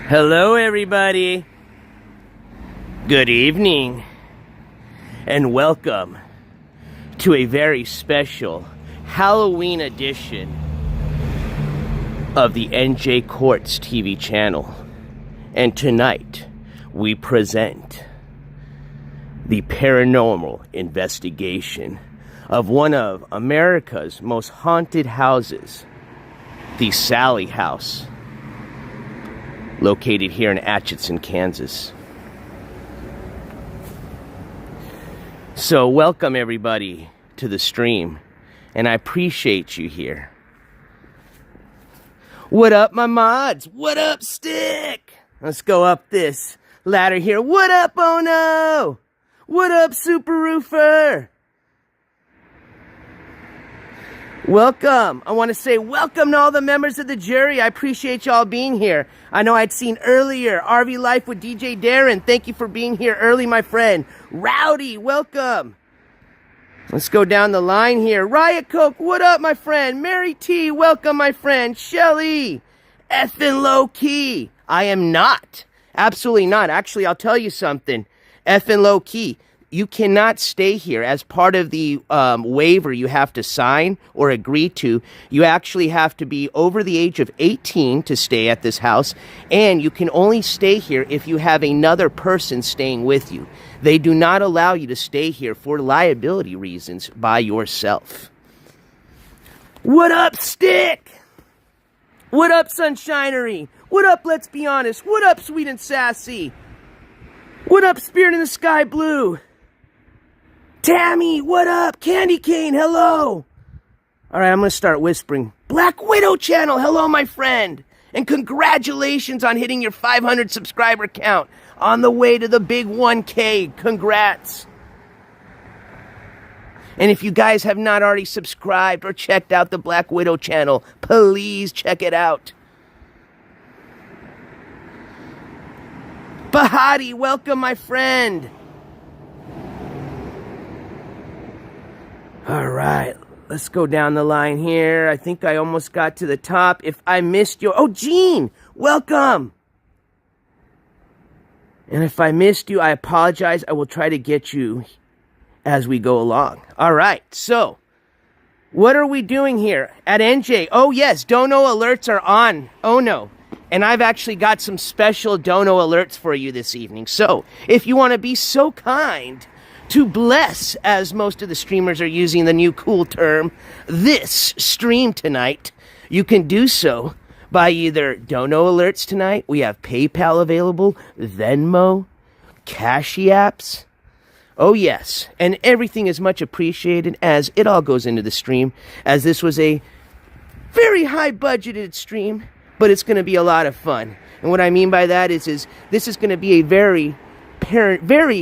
Hello, everybody. Good evening, and welcome to a very special Halloween edition of the NJ Courts TV channel. And tonight, we present the paranormal investigation of one of America's most haunted houses, the Sallie house, located here in Atchison, Kansas. So welcome everybody to the stream, and I appreciate you here. What up, my mods? What up, Stick? Let's go up this ladder here. What up, Ono? What up, Super Roofer? Welcome. I want to say welcome to all the members of the jury. I appreciate y'all being here. I know I'd seen earlier RV Life with DJ Darren. Thank you for being here early, my friend. Rowdy, welcome. Let's go down the line here. Riot Coke, what up, my friend? Mary T, welcome, my friend. Shelly, effing low key. I am not. Absolutely not. Actually, I'll tell you something. Effing low key. You cannot stay here. As part of the waiver you have to sign or agree to, you actually have to be over the age of 18 to stay at this house, and you can only stay here if you have another person staying with you. They do not allow you to stay here for liability reasons by yourself. What up, Stick? What up, Sunshinery? What up, Let's Be Honest? What up, Sweet and Sassy? What up, Spirit in the Sky Blue? Tammy, what up? Candy Cane, hello. All right, I'm going to start whispering. Black Widow channel, hello, my friend. And congratulations on hitting your 500 subscriber count. On the way to the big 1K. Congrats. And if you guys have not already subscribed or checked out the Black Widow channel, please check it out. Bahati, welcome, my friend. All right, let's go down the line here. I think I almost got to the top. If I missed your... Oh, Gene, welcome. And if I missed you, I apologize. I will try to get you as we go along. All right, so what are we doing here at NJ? Oh, yes, dono alerts are on. Oh, no. And I've actually got some special dono alerts for you this evening. So if you want to be so kind to bless, as most of the streamers are using the new cool term, this stream tonight, you can do so by either dono alerts tonight. We have PayPal available, Venmo, Cashy apps. Oh yes, and everything is much appreciated as it all goes into the stream, as this was a very high budgeted stream, but it's going to be a lot of fun. And what I mean by that is this is going to be a very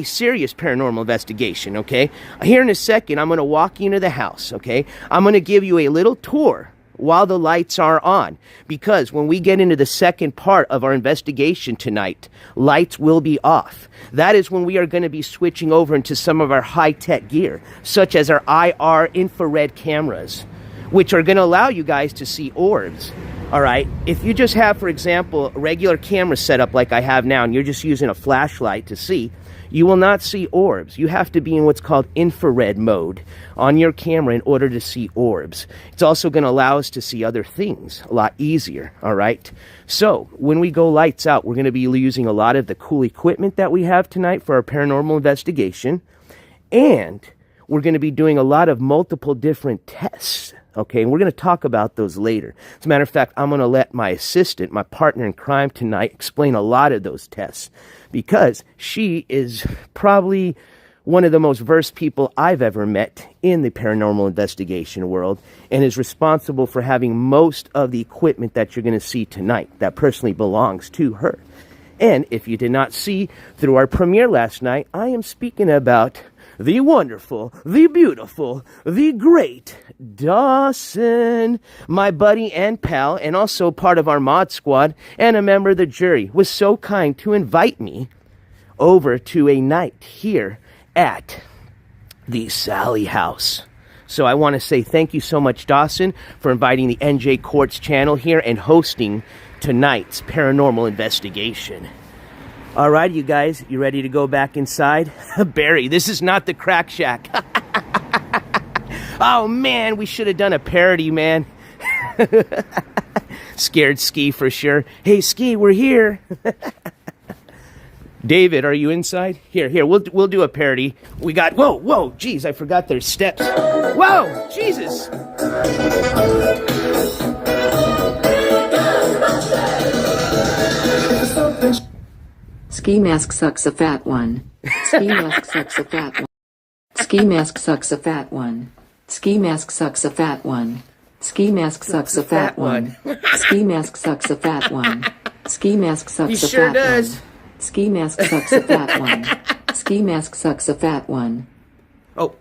serious paranormal investigation, okay? Here in a second, I'm going to walk you into the house, okay? I'm going to give you a little tour while the lights are on, because when we get into the second part of our investigation tonight, lights will be off. That is when we are going to be switching over into some of our high-tech gear, such as our IR infrared cameras, which are going to allow you guys to see orbs. All right, if you just have, for example, a regular camera setup like I have now, and you're just using a flashlight to see, you will not see orbs. You have to be in what's called infrared mode on your camera in order to see orbs. It's also going to allow us to see other things a lot easier, all right? So when we go lights out, we're going to be using a lot of the cool equipment that we have tonight for our paranormal investigation, and we're going to be doing a lot of multiple different tests. Okay, and we're going to talk about those later. As a matter of fact, I'm going to let my assistant, my partner in crime tonight, explain a lot of those tests, because she is probably one of the most versed people I've ever met in the paranormal investigation world, and is responsible for having most of the equipment that you're going to see tonight that personally belongs to her. And if you did not see through our premiere last night, I am speaking about the wonderful, the beautiful, the great Dawson, my buddy and pal, and also part of our mod squad and a member of the jury, was so kind to invite me over to a night here at the Sallie house. So I want to say thank you so much, Dawson, for inviting the NJ Courts channel here and hosting tonight's paranormal investigation. All right, you guys, you ready to go back inside? Barry, this is not the crack shack. Oh, man, we should have done a parody, man. Scared Ski for sure. Hey, Ski, we're here. David, are you inside? Here, we'll do a parody. We got, whoa, geez, I forgot there's steps. Whoa, Jesus. Ski mask sucks a fat one. Ski mask sucks a fat one. Ski mask sucks a fat one. Ski mask sucks a fat one. Ski mask sucks a fat one. Ski mask sucks a fat one. Ski mask sucks a fat one. Ski mask sucks a fat one. Ski mask sucks a fat one. Oh,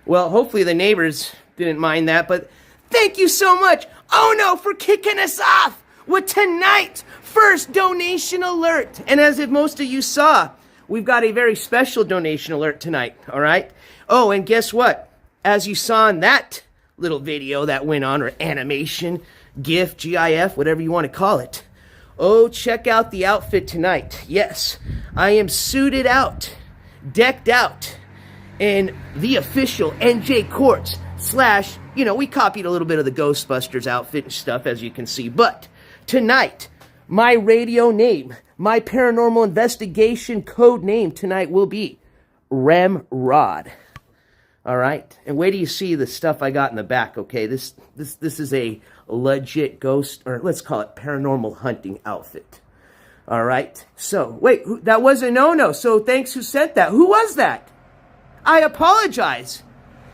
well, hopefully the neighbors didn't mind that, but thank you so much. Oh no, for kicking us off with tonight's first donation alert. And as if most of you saw, we've got a very special donation alert tonight, all right? Oh, and guess what? As you saw in that little video that went on, or animation, GIF, GIF, whatever you want to call it. Oh, check out the outfit tonight. Yes, I am suited out, decked out in the official NJ Courts / we copied a little bit of the Ghostbusters outfit and stuff, as you can see. But tonight, my radio name, my paranormal investigation code name tonight will be Rem Rod. All right, and wait till you see the stuff I got in the back. Okay, this is a legit ghost, or let's call it paranormal hunting outfit. All right, so wait, that was a no-no. So thanks who sent that. Who was that? I apologize.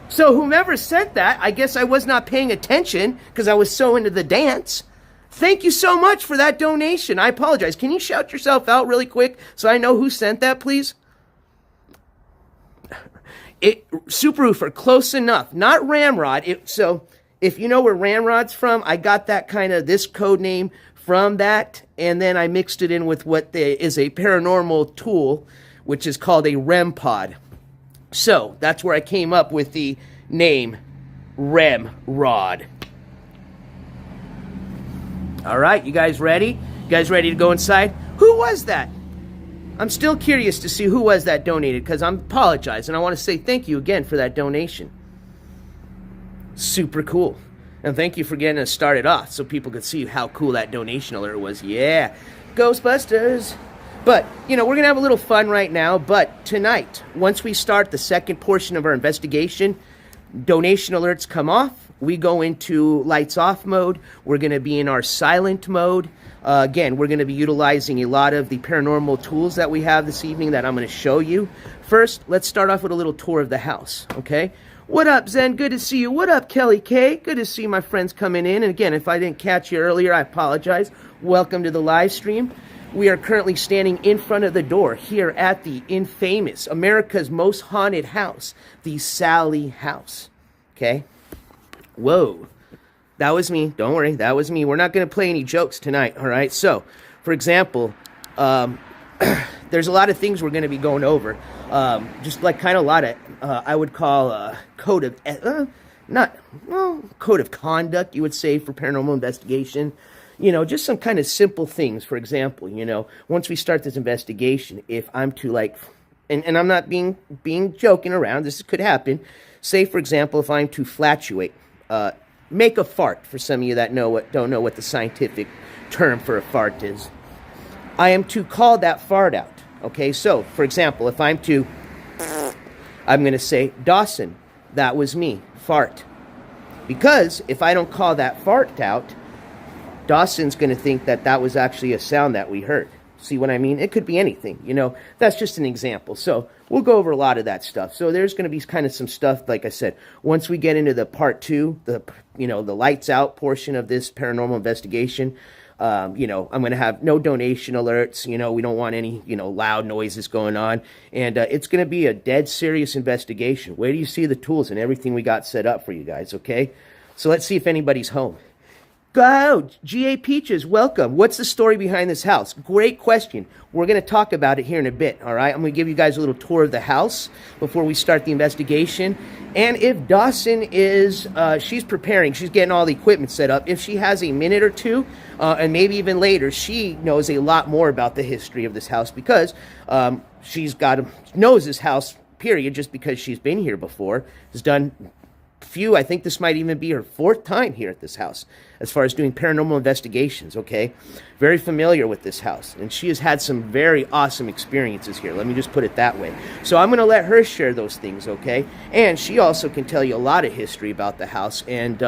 So whomever sent that, I guess I was not paying attention because I was so into the dance. Thank you so much for that donation. I apologize. Can you shout yourself out really quick so I know who sent that, please? Super Roofer, close enough. Not Ramrod. So if you know where Ramrod's from, I got that kind of this code name from that, and then I mixed it in with what is a paranormal tool, which is called a REM pod. So that's where I came up with the name Rem Rod. All right, you guys ready? You guys ready to go inside? Who was that? I'm still curious to see who was that donated, because I apologize, and I want to say thank you again for that donation. Super cool. And thank you for getting us started off so people could see how cool that donation alert was. Yeah, Ghostbusters. But, we're going to have a little fun right now, but tonight, once we start the second portion of our investigation, donation alerts come off. We go into lights off mode. We're going to be in our silent mode. Again, we're going to be utilizing a lot of the paranormal tools that we have this evening that I'm going to show you. First, let's start off with a little tour of the house, okay? What up, Zen? Good to see you. What up, Kelly K? Good to see my friends coming in. And again, if I didn't catch you earlier, I apologize. Welcome to the live stream. We are currently standing in front of the door here at the infamous, America's most haunted house, the Sallie house, okay? Whoa. That was me. Don't worry. That was me. We're not going to play any jokes tonight, all right? So, for example, there's a lot of things we're going to be going over. Just like kind of a lot of, I would call code of, code of conduct, you would say, for paranormal investigation. Just some kind of simple things. For example, once we start this investigation, if I'm to and I'm not being joking around, this could happen. Say, for example, if I'm to flatulate, make a fart, for some of you that don't know what the scientific term for a fart is. I am to call that fart out. Okay, so, for example, if I'm going to say, Dawson, that was me, fart. Because if I don't call that fart out, Dawson's going to think that was actually a sound that we heard. See what I mean? It could be anything, That's just an example. So we'll go over a lot of that stuff. So there's going to be kind of some stuff, like I said, once we get into the part 2, the lights out portion of this paranormal investigation, I'm going to have no donation alerts. We don't want any, loud noises going on. And it's going to be a dead serious investigation. Where do you see the tools and everything we got set up for you guys, okay? So let's see if anybody's home. Go, G.A. Peaches, welcome. What's the story behind this house? Great question. We're going to talk about it here in a bit, all right? I'm going to give you guys a little tour of the house before we start the investigation. And if Dawson is, she's preparing, she's getting all the equipment set up. If she has a minute or two, and maybe even later, she knows a lot more about the history of this house because knows this house, period, just because she's been here before, has done few. I think this might even be her 4th time here at this house as far as doing paranormal investigations, okay? Very familiar with this house, and she has had some very awesome experiences here. Let me just put it that way. So I'm going to let her share those things, okay? And she also can tell you a lot of history about the house, and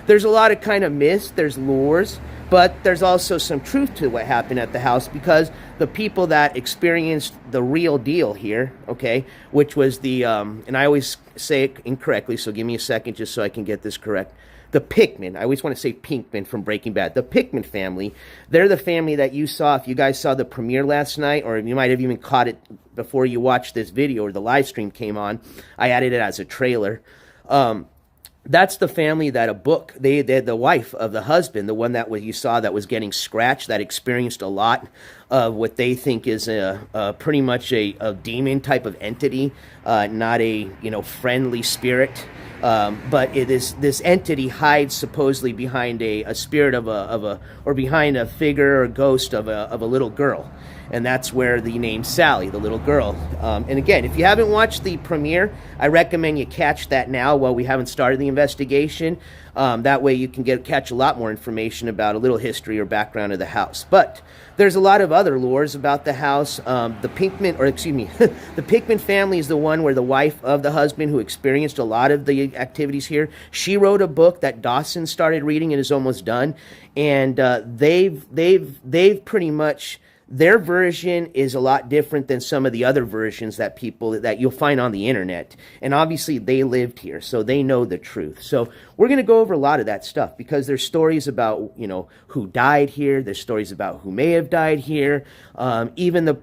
there's a lot of kind of myths, there's lures, but there's also some truth to what happened at the house because the people that experienced the real deal here, okay, which was the, and I always say it incorrectly, so give me a second just so I can get this correct. The Pinkman, I always want to say Pinkman from Breaking Bad. The Pinkman family, they're the family that you saw, if you guys saw the premiere last night, or you might have even caught it before you watched this video or the live stream came on. I added it as a trailer. That's the family that a book, they the wife of the husband, the one that you saw that was getting scratched, that experienced a lot of what they think is pretty much a demon type of entity, not a friendly spirit. But this entity hides supposedly behind a spirit or behind a figure or ghost of a little girl. And that's where the name Sallie, the little girl. And again, if you haven't watched the premiere, I recommend you catch that now while we haven't started the investigation. That way you can catch a lot more information about a little history or background of the house. But there's a lot of other lores about the house. The Pinkman family is the one where the wife of the husband who experienced a lot of the activities here, she wrote a book that Dawson started reading and is almost done. And they've pretty much... Their version is a lot different than some of the other versions that you'll find on the internet. And obviously they lived here, so they know the truth. So we're going to go over a lot of that stuff because there's stories about, who died here. There's stories about who may have died here. Even the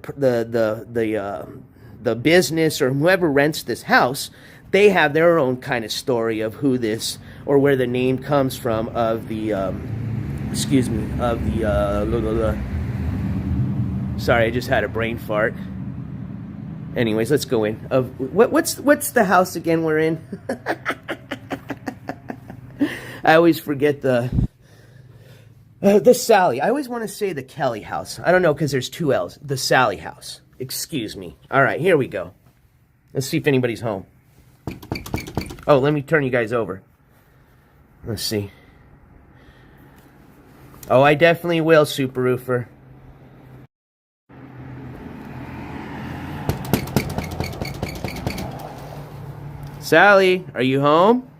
business or whoever rents this house, they have their own kind of story of who this or where the name comes from of the, Sorry, I just had a brain fart. Anyways, let's go in. What's the house again we're in? I always forget the Sallie. I always want to say the Kelly house. I don't know because there's 2 L's. The Sallie house. Excuse me. All right, here we go. Let's see if anybody's home. Oh, let me turn you guys over. Let's see. Oh, I definitely will, Super Roofer. Sallie, are you home?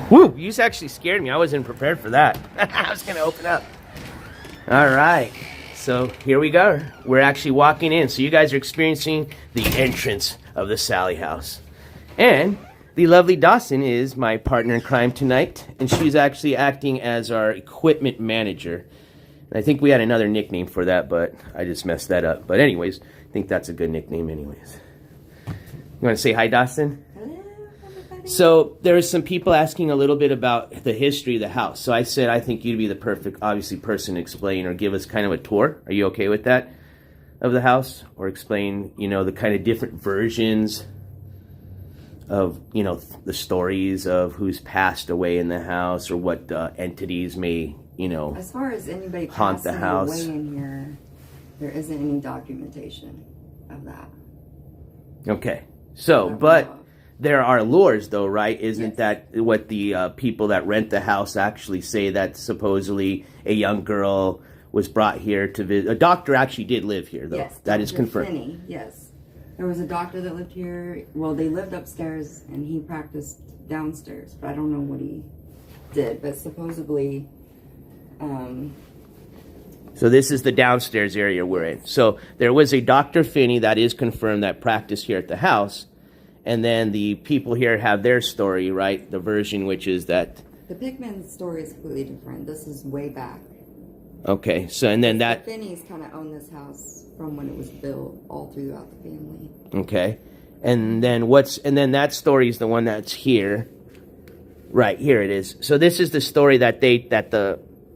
Woo, you just actually scared me. I wasn't prepared for that. I was going to open up. All right. So here we go. We're actually walking in. So you guys are experiencing the entrance of the Sallie house. And the lovely Dawson is my partner in crime tonight. And she's actually acting as our equipment manager. I think we had another nickname for that, but I just messed that up. But anyways, I think that's a good nickname anyways. You want to say hi, Dawson? Hello, everybody. So there was some people asking a little bit about the history of the house. So I said I think you'd be the perfect, obviously, person to explain or give us kind of a tour. Are you okay with that? Of the house? Or explain, the kind of different versions of, the stories of who's passed away in the house or what entities may... as far as anybody haunt the passing house. away in here, there isn't any documentation of that. Okay. So, but there are lures though, right? Isn't Yes. that what the people that rent the house actually say, that supposedly a young girl was brought here to visit? A doctor actually did live here though. Yes, that is Dr. confirmed. Finney, yes. There was a doctor that lived here. Well, they lived upstairs and he practiced downstairs, but I don't know what he did. But supposedly... So this is the downstairs area we're in. So there was a Dr. Finney that is confirmed that practiced here at the house. And then the people here have their story, right? The version which is that... The Pinkman story is completely different. This is way back. Okay, so and then that... The Finneys kind of owned this house from when it was built all throughout the family. Okay. And then that story is the one that's here. Right, here it is. So this is the story that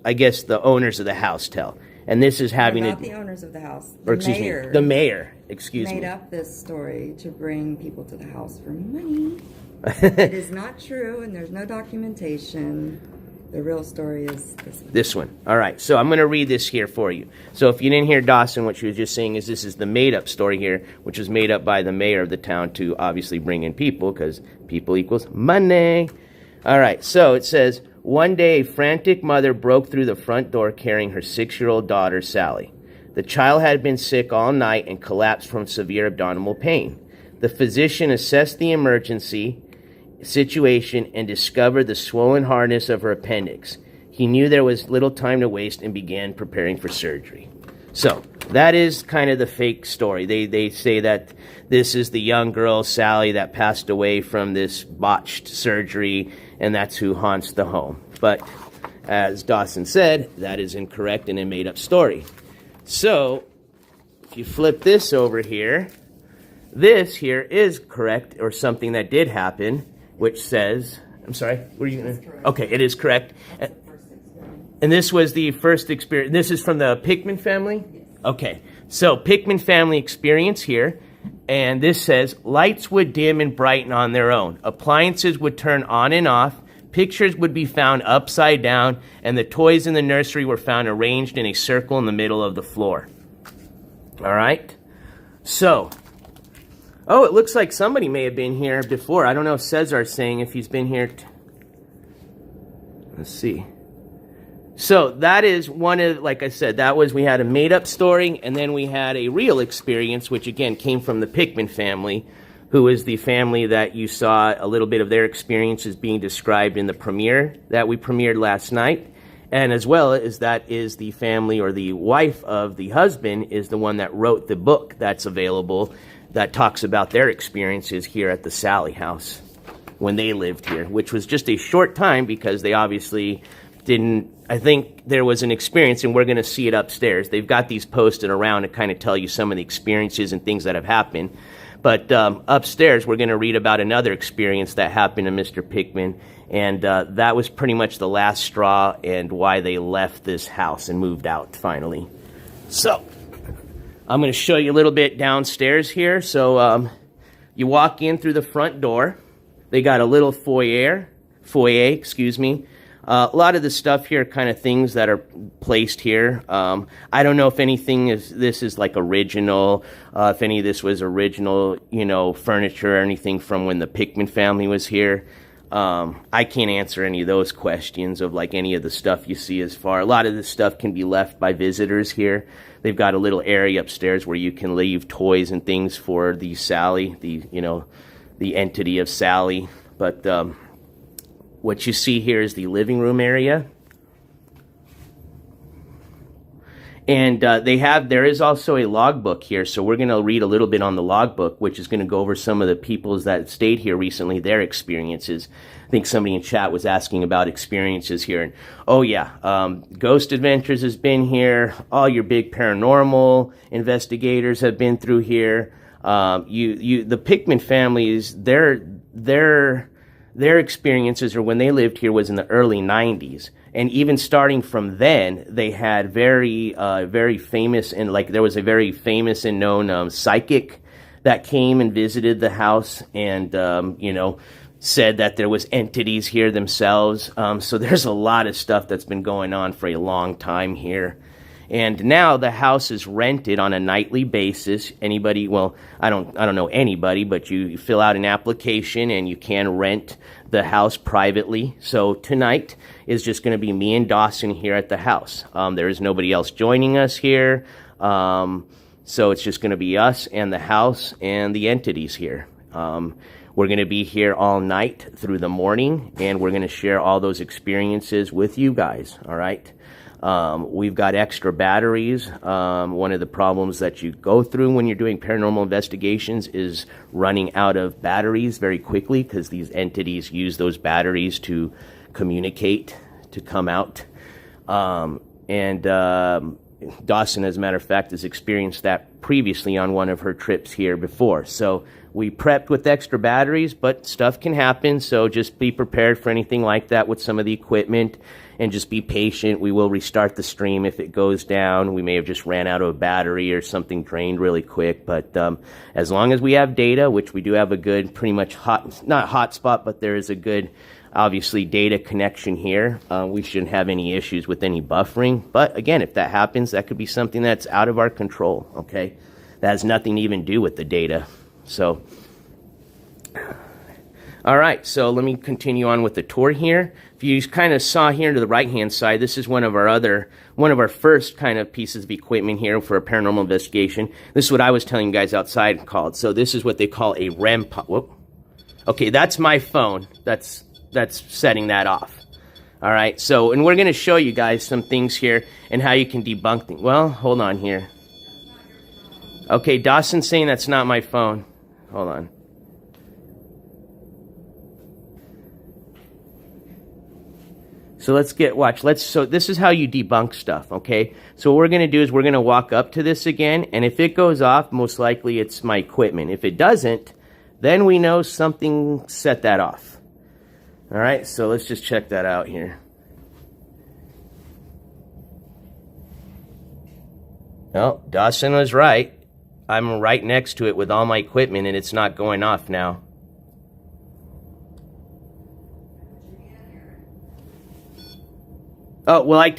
I guess the owners of the house tell. And this is having About the owners of the house. the mayor, excuse me. Made up this story to bring people to the house for money. It is not true, and there's no documentation. The real story is this one. This one. All right, so I'm going to read this here for you. So if you didn't hear Dawson, what she was just saying is this is the made-up story here, which was made up by the mayor of the town to obviously bring in people, because people equals money. All right, so it says, one day a frantic mother broke through the front door carrying her 6-year-old daughter, Sallie. The child had been sick all night and collapsed from severe abdominal pain. The physician assessed the emergency situation and discovered the swollen hardness of her appendix. He knew there was little time to waste and began preparing for surgery. So that is kind of the fake story. They say that this is the young girl, Sallie, that passed away from this botched surgery, and that's who haunts the home. But as Dawson said, that is incorrect and a made-up story. So if you flip this over here, this here is correct, or something that did happen, which says, I'm sorry, were you going to? Okay, it is correct. And this was the first experience. This is from the Pickman family? Yes. Okay, so Pickman family experience here. And this says, lights would dim and brighten on their own. Appliances would turn on and off. Pictures would be found upside down. And the toys in the nursery were found arranged in a circle in the middle of the floor. All right? So, oh, it looks like somebody may have been here before. I don't know if Cesar's saying if he's been here. Let's see. So that is one of, like I said, we had a made-up story, and then we had a real experience, which again came from the Pickman family, who is the family that you saw a little bit of their experiences being described in the premiere that we premiered last night. And as well as that is the family, or the wife of the husband is the one that wrote the book that's available that talks about their experiences here at the Sallie house when they lived here, which was just a short time because they obviously didn't. I think there was an experience, and we're going to see it upstairs. They've got these posted around to kind of tell you some of the experiences and things that have happened. But upstairs, we're going to read about another experience that happened to Mr. Pickman, and that was pretty much the last straw and why they left this house and moved out finally. So I'm going to show you a little bit downstairs here. So you walk in through the front door. They got a little foyer, excuse me. A lot of the stuff here are kind of things that are placed here. I don't know if this is like original, if any of this was original, furniture or anything from when the Pickman family was here. I can't answer any of those questions of like any of the stuff you see as far. A lot of this stuff can be left by visitors here. They've got a little area upstairs where you can leave toys and things for the Sallie, the entity of Sallie. But what you see here is the living room area. And there is also a logbook here, so we're going to read a little bit on the logbook, which is going to go over some of the peoples that stayed here recently, their experiences. I think somebody in chat was asking about experiences here. And, oh yeah, Ghost Adventures has been here. All your big paranormal investigators have been through here. The Pickman families, their experiences, or when they lived here, was in the early 90s. And even starting from then, they had very famous, and like there was a very famous and known psychic that came and visited the house and, said that there was entities here themselves. So there's a lot of stuff that's been going on for a long time here. And now the house is rented on a nightly basis. Anybody, well, I don't know anybody, but you fill out an application and you can rent the house privately. So tonight is just going to be me and Dawson here at the house. There is nobody else joining us here. So it's just going to be us and the house and the entities here. We're going to be here all night through the morning, and we're going to share all those experiences with you guys, all right? We've got extra batteries. One of the problems that you go through when you're doing paranormal investigations is running out of batteries very quickly, because these entities use those batteries to communicate, to come out. Dawson, as a matter of fact, has experienced that previously on one of her trips here before. So we prepped with extra batteries, but stuff can happen. So just be prepared for anything like that with some of the equipment, and just be patient. We will restart the stream if it goes down. We may have just ran out of a battery or something drained really quick. But as long as we have data, which we do have a good, pretty much not hotspot, but there is a good, obviously, data connection here. We shouldn't have any issues with any buffering. But again, if that happens, that could be something that's out of our control, okay? That has nothing to even do with the data. So, all right, so let me continue on with the tour here. If you kind of saw here to the right-hand side, this is one of our first kind of pieces of equipment here for a paranormal investigation. This is what I was telling you guys outside called. So this is what they call a REM pod. Whoop. Okay, that's my phone. That's setting that off. All right, so, and we're going to show you guys some things here and how you can debunk things. Well, hold on here. Okay, Dawson's saying that's not my phone. Hold on. So so this is how you debunk stuff, okay? So what we're going to do is we're going to walk up to this again, and if it goes off, most likely it's my equipment. If it doesn't, then we know something set that off. All right, so let's just check that out here. Oh, Dawson was right. I'm right next to it with all my equipment, and it's not going off now. Oh, well,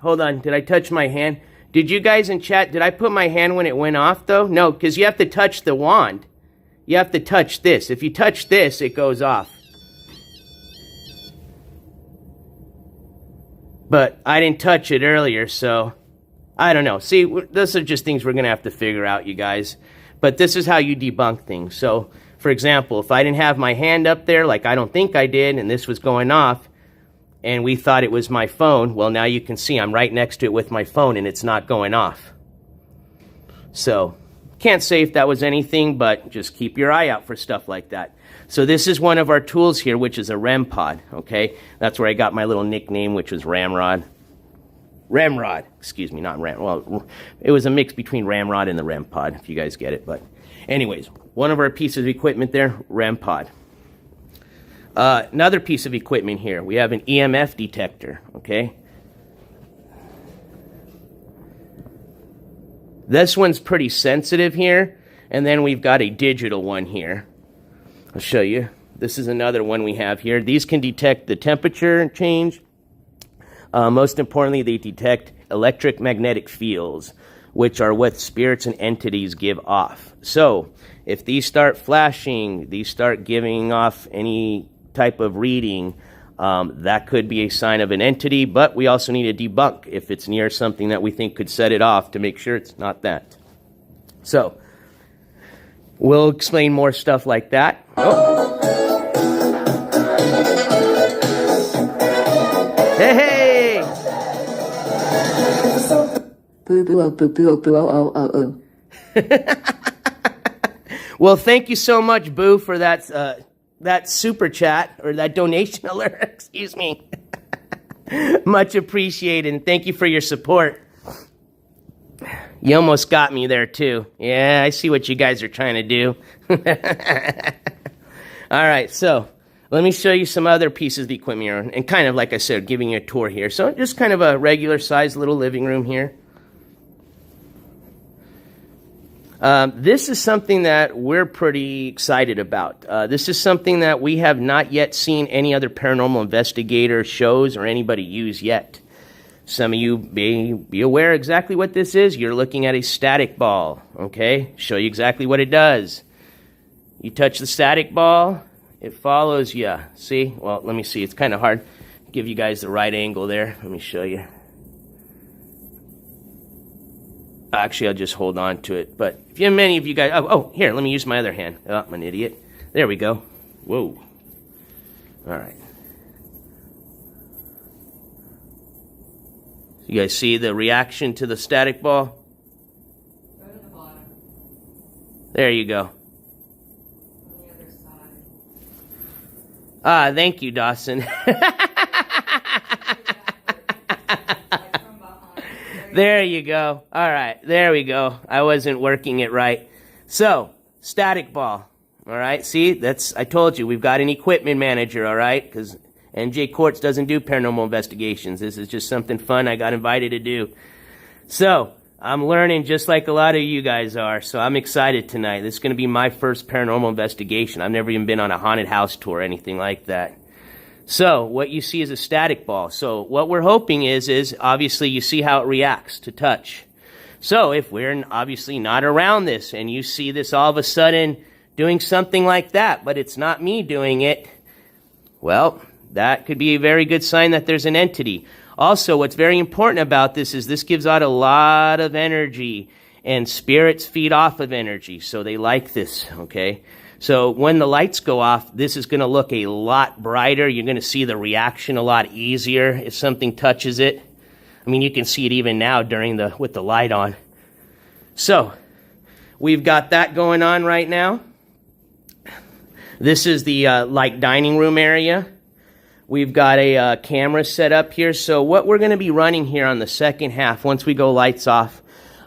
hold on, did I touch my hand? Did you guys in chat, did I put my hand when it went off, though? No, because you have to touch the wand. You have to touch this. If you touch this, it goes off. But I didn't touch it earlier, so I don't know. See, those are just things we're going to have to figure out, you guys. But this is how you debunk things. So, for example, if I didn't have my hand up there, like I don't think I did, and this was going off, and we thought it was my phone, well, now you can see I'm right next to it with my phone, and it's not going off. So, can't say if that was anything, but just keep your eye out for stuff like that. So this is one of our tools here, which is a REM pod, okay? That's where I got my little nickname, which was Ramrod. Ramrod, excuse me, not Ram. Well, it was a mix between Ramrod and the REM pod, if you guys get it. But anyways, one of our pieces of equipment there, REM pod. Another piece of equipment here, we have an EMF detector, okay? This one's pretty sensitive here, and then we've got a digital one here. I'll show you. This is another one we have here. These can detect the temperature change. Most importantly, they detect electromagnetic fields, which are what spirits and entities give off. So, if these start flashing, these start giving off any type of reading, that could be a sign of an entity, but we also need to debunk if it's near something that we think could set it off to make sure it's not that. So, we'll explain more stuff like that. Oh. Hey! Boo boo oh boo boo oh boo oh oh oh oh. Well, thank you so much, Boo, for that super chat, or that donation alert, excuse me. Much appreciated, and thank you for your support. You almost got me there, too. Yeah, I see what you guys are trying to do. All right, so let me show you some other pieces of the equipment here, and kind of, like I said, giving you a tour here. So just kind of a regular-sized little living room here. This is something that we're pretty excited about. This is something that we have not yet seen any other paranormal investigator shows or anybody use yet. Some of you may be aware exactly what this is. You're looking at a static ball, okay? Show you exactly what it does. You touch the static ball, it follows you. See? Well, let me see. It's kind of hard to give you guys the right angle there. Let me show you. Actually, I'll just hold on to it. But if you have many of you guys... Oh, here, let me use my other hand. Oh, I'm an idiot. There we go. Whoa. All right. You guys see the reaction to the static ball? Go to the bottom. There you go. On the other side. Ah, thank you, Dawson. There you go. All right, there we go. I wasn't working it right. So, static ball. All right, see, I told you, we've got an equipment manager, all right? Because NJ Quartz doesn't do paranormal investigations. This is just something fun I got invited to do. So, I'm learning just like a lot of you guys are, so I'm excited tonight. This is going to be my first paranormal investigation. I've never even been on a haunted house tour or anything like that. So, what you see is a static ball. So, what we're hoping is obviously you see how it reacts to touch. So, if we're obviously not around this and you see this all of a sudden doing something like that, but it's not me doing it, well, that could be a very good sign that there's an entity. Also, what's very important about this is this gives out a lot of energy, and spirits feed off of energy, so they like this, okay? So when the lights go off, this is going to look a lot brighter. You're going to see the reaction a lot easier if something touches it. I mean, you can see it even now with the light on. So, we've got that going on right now. This is the dining room area. We've got a camera set up here. So what we're going to be running here on the second half, once we go lights off,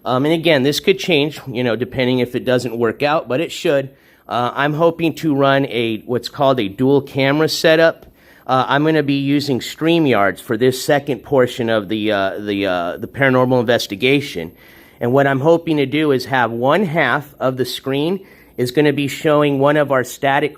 and again, this could change, depending if it doesn't work out, but it should. I'm hoping to run what's called a dual camera setup. I'm going to be using StreamYards for this second portion of the paranormal investigation. And what I'm hoping to do is have one half of the screen is going to be showing one of our static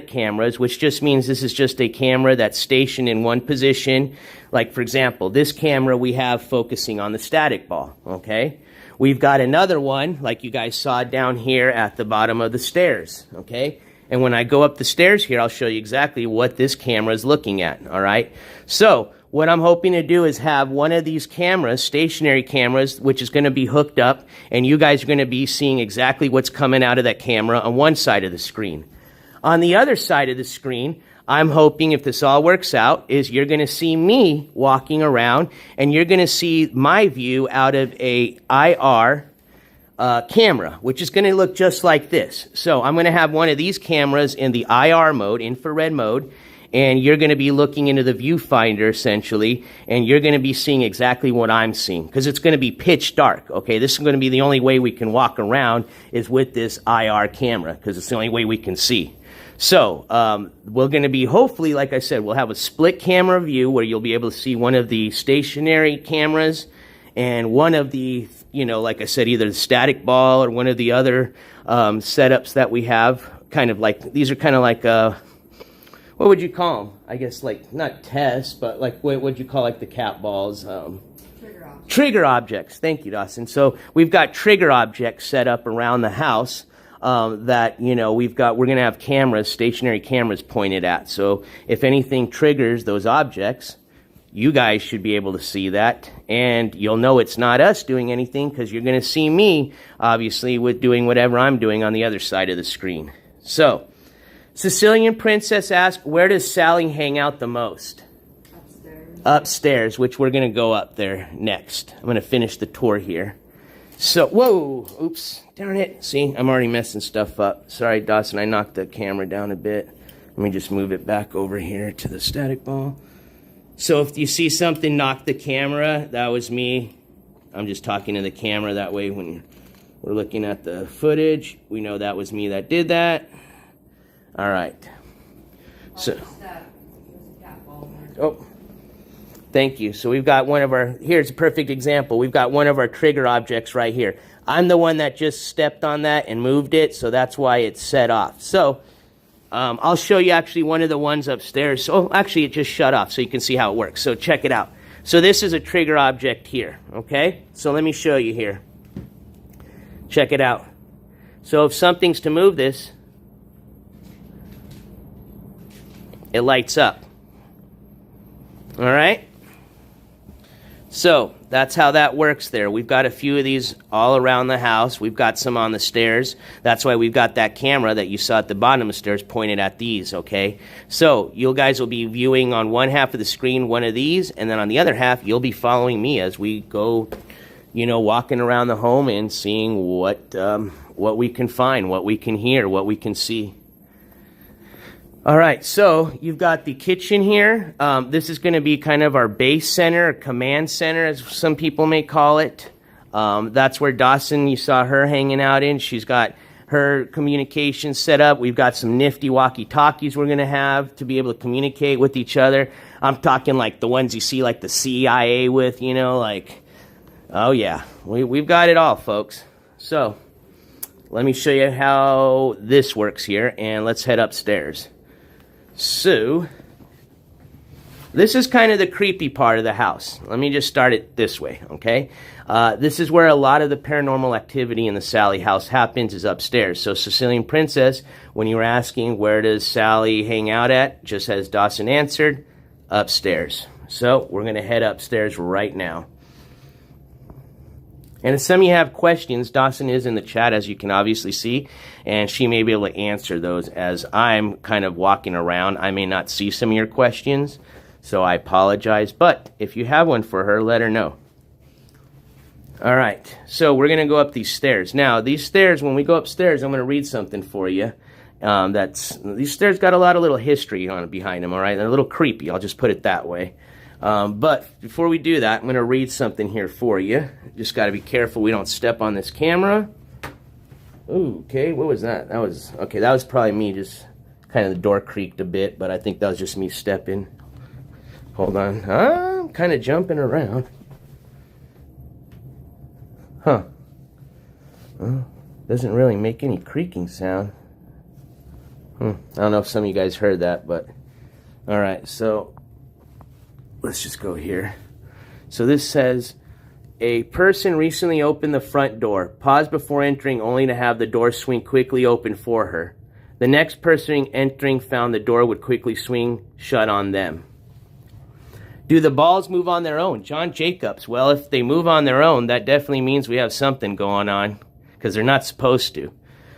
cameras, which just means this is just a camera that's stationed in one position. Like, for example, this camera we have focusing on the static ball, okay? We've got another one, like you guys saw down here at the bottom of the stairs, okay? And when I go up the stairs here, I'll show you exactly what this camera is looking at, all right? So, what I'm hoping to do is have one of these cameras, stationary cameras, which is going to be hooked up, and you guys are going to be seeing exactly what's coming out of that camera on one side of the screen. On the other side of the screen, I'm hoping, if this all works out, is you're going to see me walking around, and you're going to see my view out of a IR camera, which is going to look just like this. So I'm going to have one of these cameras in the IR mode, infrared mode, and you're going to be looking into the viewfinder, essentially, and you're going to be seeing exactly what I'm seeing, because it's going to be pitch dark, okay? This is going to be the only way we can walk around is with this IR camera, because it's the only way we can see. So, we're going to be, hopefully, like I said, we'll have a split camera view where you'll be able to see one of the stationary cameras and one of the, like I said, either the static ball or one of the other setups that we have. These are kind of like what would you call them? I guess not tests, but what would you call the cat balls? Trigger objects. Trigger objects. Thank you, Dawson. So we've got trigger objects set up around the house that, we're going to have cameras, stationary cameras pointed at. So if anything triggers those objects, you guys should be able to see that. And you'll know it's not us doing anything because you're going to see me, obviously, with doing whatever I'm doing on the other side of the screen. So, Sicilian Princess asked, where does Sallie hang out the most? Upstairs. Upstairs, which we're going to go up there next. I'm going to finish the tour here. So, whoa, oops, darn it. See, I'm already messing stuff up. Sorry, Dawson, I knocked the camera down a bit. Let me just move it back over here to the static ball. So if you see something knock the camera, that was me. I'm just talking to the camera. That way when we're looking at the footage, we know that was me that did that. All right. So, oh, thank you. So we've got one of our, here's a perfect example. We've got one of our trigger objects right here. I'm the one that just stepped on that and moved it, so that's why it's set off. So I'll show you actually one of the ones upstairs. So actually it just shut off so you can see how it works. So check it out. So this is a trigger object here, okay? So let me show you here. Check it out. So if something's to move this, it lights up. All right? So that's how that works there. We've got a few of these all around the house. We've got some on the stairs. That's why we've got that camera that you saw at the bottom of the stairs pointed at these, okay? So you guys will be viewing on one half of the screen one of these, and then on the other half, you'll be following me as we go, walking around the home and seeing what we can find, what we can hear, what we can see. All right, so you've got the kitchen here. This is going to be kind of our base center, command center, as some people may call it. That's where Dawson, you saw her hanging out in. She's got her communication set up. We've got some nifty walkie-talkies we're going to have to be able to communicate with each other. I'm talking like the ones you see like the CIA with, you know, like, oh yeah, we've got it all, folks. So let me show you how this works here, and let's head upstairs. So, this is kind of the creepy part of the house. Let me just start it this way, okay? This is where a lot of the paranormal activity in the Sallie house happens, is upstairs. So, Sicilian Princess, when you were asking where does Sallie hang out at, just as Dawson answered, upstairs. So, we're going to head upstairs right now. And if some of you have questions, Dawson is in the chat, as you can obviously see, and she may be able to answer those as I'm kind of walking around. I may not see some of your questions, so I apologize. But if you have one for her, let her know. All right, so we're going to go up these stairs. Now, these stairs, when we go upstairs, I'm going to read something for you. These stairs got a lot of little history on it behind them, all right? They're a little creepy, I'll just put it that way. But before we do that, I'm going to read something here for you. Just got to be careful we don't step on this camera. Ooh, okay, what was that? That was probably me, just kind of the door creaked a bit, but I think that was just me stepping. Hold on. I'm kind of jumping around. Huh. Well, doesn't really make any creaking sound. I don't know if some of you guys heard that, but all right, so let's just go here. So this says, a person recently opened the front door, paused before entering only to have the door swing quickly open for her. The next person entering found the door would quickly swing shut on them. Do the balls move on their own? John Jacobs. Well, if they move on their own, that definitely means we have something going on, because they're not supposed to.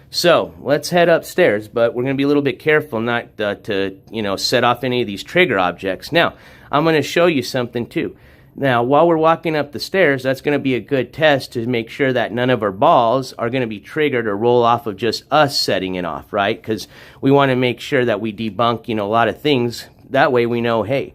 So let's head upstairs, but we're going to be a little bit careful not to set off any of these trigger objects. Now, I'm going to show you something too. Now, while we're walking up the stairs, that's going to be a good test to make sure that none of our balls are going to be triggered or roll off of just us setting it off, right? Because we want to make sure that we debunk, a lot of things. That way we know, hey,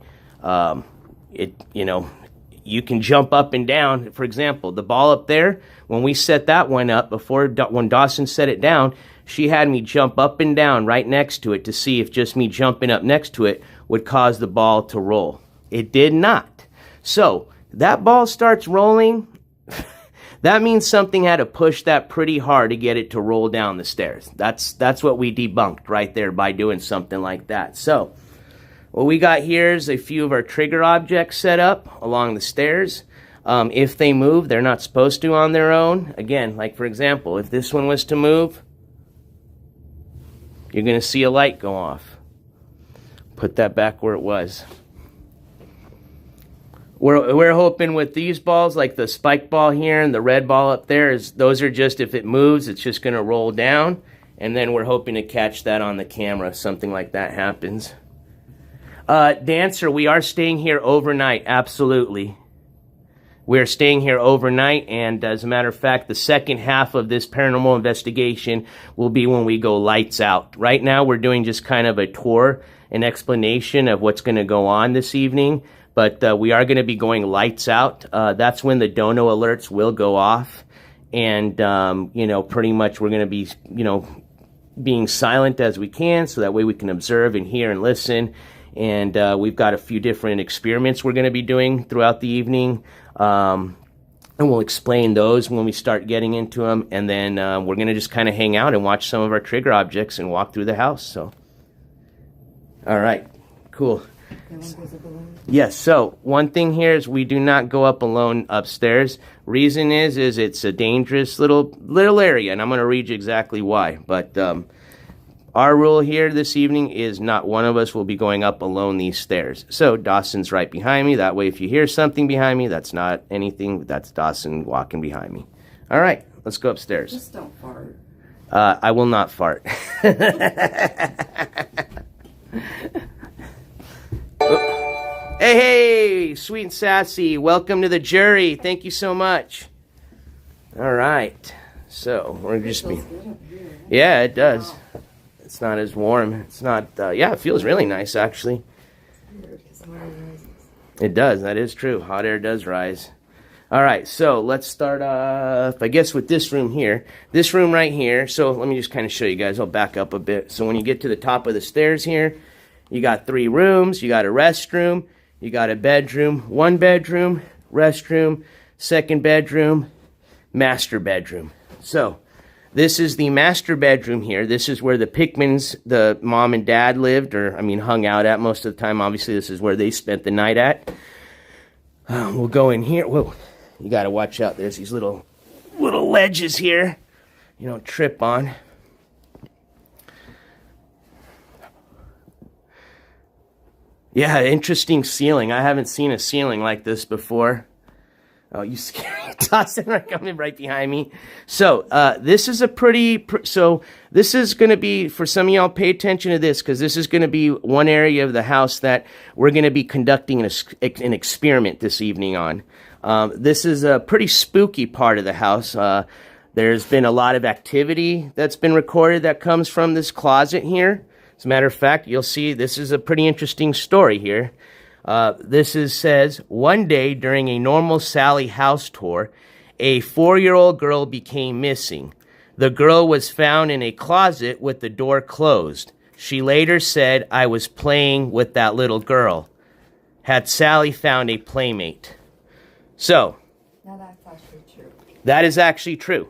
you can jump up and down. For example, the ball up there, when we set that one up, when Dawson set it down, she had me jump up and down right next to it to see if just me jumping up next to it would cause the ball to roll. It did not. So, that ball starts rolling, that means something had to push that pretty hard to get it to roll down the stairs. That's what we debunked right there by doing something like that. So, what we got here is a few of our trigger objects set up along the stairs. If they move, they're not supposed to on their own. Again, like for example, if this one was to move, you're going to see a light go off. Put that back where it was. We're hoping with these balls, like the spike ball here and the red ball up there, those are just, if it moves, it's just going to roll down. And then we're hoping to catch that on the camera if something like that happens. Dancer, we are staying here overnight, absolutely. We're staying here overnight, and as a matter of fact, the second half of this paranormal investigation will be when we go lights out. Right now, we're doing just kind of a tour, an explanation of what's going to go on this evening, but we are going to be going lights out. That's when the dono alerts will go off, and, pretty much we're going to be, being silent as we can, so that way we can observe and hear and listen. And we've got a few different experiments we're going to be doing throughout the evening. And we'll explain those when we start getting into them. And then we're going to just kind of hang out and watch some of our trigger objects and walk through the house. So, all right, cool. Yes, so one thing here is we do not go up alone upstairs. Reason is it's a dangerous little area, and I'm going to read you exactly why. But our rule here this evening is not one of us will be going up alone these stairs. So Dawson's right behind me. That way if you hear something behind me, that's not anything. That's Dawson walking behind me. All right, let's go upstairs. Just don't fart. I will not fart. Hey, sweet and sassy. Welcome to the jury. Thank you so much. All right. So, we're just being... Yeah, it does. It's not as warm. It's not, yeah, it feels really nice, actually. Weird, because hot air rises. It does. That is true. Hot air does rise. All right, so let's start off, I guess, with this room here. This room right here. So let me just kind of show you guys. I'll back up a bit. So when you get to the top of the stairs here, you got 3 rooms. You got a restroom. You got a bedroom. 1 bedroom, restroom, 2nd bedroom, master bedroom. So this is the master bedroom here. This is where the Pickmans, the mom and dad lived, or, I mean, hung out at most of the time. Obviously, this is where they spent the night at. We'll go in here. Whoa. You got to watch out. There's these little ledges here you don't trip on. Yeah, interesting ceiling. I haven't seen a ceiling like this before. Oh, you scared Dawson coming right behind me. So, this is a so this is going to be, for some of y'all, pay attention to this, because this is going to be one area of the house that we're going to be conducting an experiment this evening on. This is a pretty spooky part of the house. There's been a lot of activity that's been recorded that comes from this closet here. As a matter of fact, you'll see this is a pretty interesting story here. Says, one day during a normal Sallie house tour, a 4-year-old girl became missing. The girl was found in a closet with the door closed. She later said, I was playing with that little girl. Had Sallie found a playmate? So, Now that's actually true. that is actually true.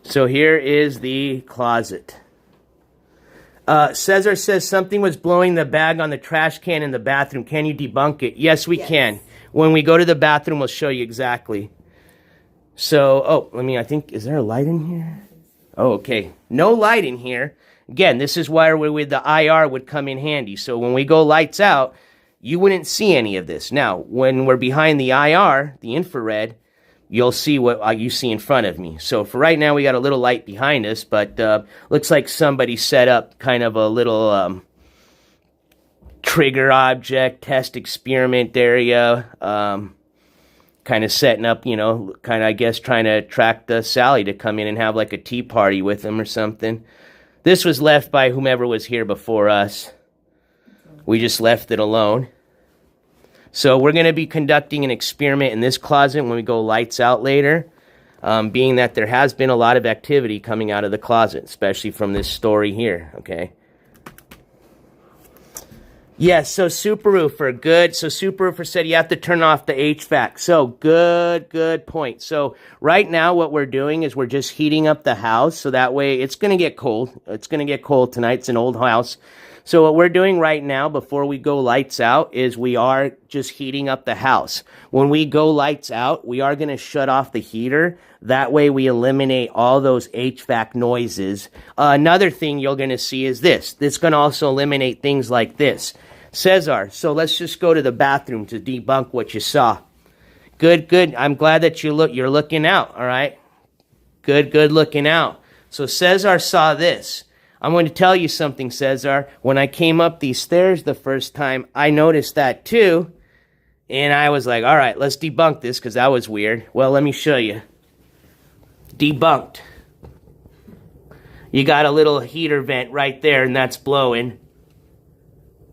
So here is the closet. Cesar says something was blowing the bag on the trash can in the bathroom. Can you debunk it? Yes, we can. When we go to the bathroom, we'll show you exactly. So, I think, is there a light in here? Oh, okay. No light in here. Again, this is where the IR would come in handy. So when we go lights out, you wouldn't see any of this. Now, when we're behind the IR, the infrared, you'll see what you see in front of me. So for right now, we got a little light behind us, but looks like somebody set up kind of a little trigger object, test experiment area, kind of setting up, I guess, trying to attract Sallie to come in and have like a tea party with them or something. This was left by whomever was here before us. We just left it alone. So we're going to be conducting an experiment in this closet when we go lights out later, being that there has been a lot of activity coming out of the closet, especially from this story here, okay? Yes, so Super Roofer, good. So Super Roofer said you have to turn off the HVAC. So good point. So right now what we're doing is we're just heating up the house, so that way it's going to get cold. It's going to get cold tonight. It's an old house. So what we're doing right now before we go lights out is we are just heating up the house. When we go lights out, we are going to shut off the heater. That way we eliminate all those HVAC noises. Another thing you're going to see is this. This is going to also eliminate things like this. Cesar, so let's just go to the bathroom to debunk what you saw. Good. I'm glad that you're looking out, all right? Good looking out. So Cesar saw this. I'm going to tell you something, Cesar. When I came up these stairs the first time, I noticed that too. And I was like, all right, let's debunk this because that was weird. Well, let me show you. Debunked. You got a little heater vent right there, and that's blowing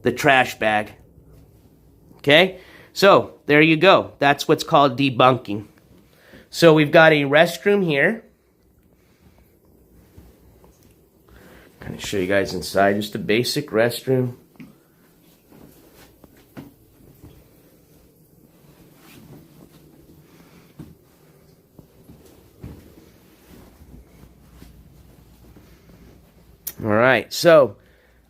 the trash bag. Okay? So, there you go. That's what's called debunking. So, we've got a restroom here. Kind of show you guys inside, just a basic restroom. All right, so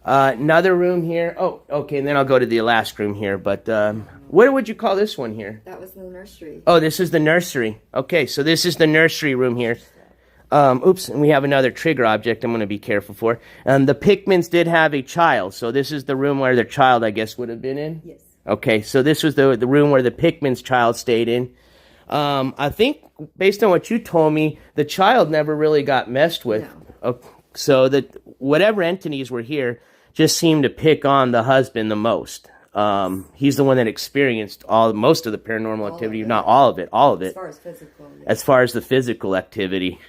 another room here. Oh, okay, and then I'll go to the last room here. But what would you call this one here? That was the nursery. Oh, this is the nursery. Okay, so this is the nursery room here. Oops, and we have another trigger object I'm going to be careful for. The Pickmans did have a child, so this is the room where their child, I guess, would have been in? Yes. Okay, so this was the room where the Pickmans' child stayed in. I think, based on what you told me, the child never really got messed with. No. So that whatever entities were here just seemed to pick on the husband the most. He's the one that experienced most of the paranormal activity, not all of it, all of it. As far as physical. Yes. As far as the physical activity.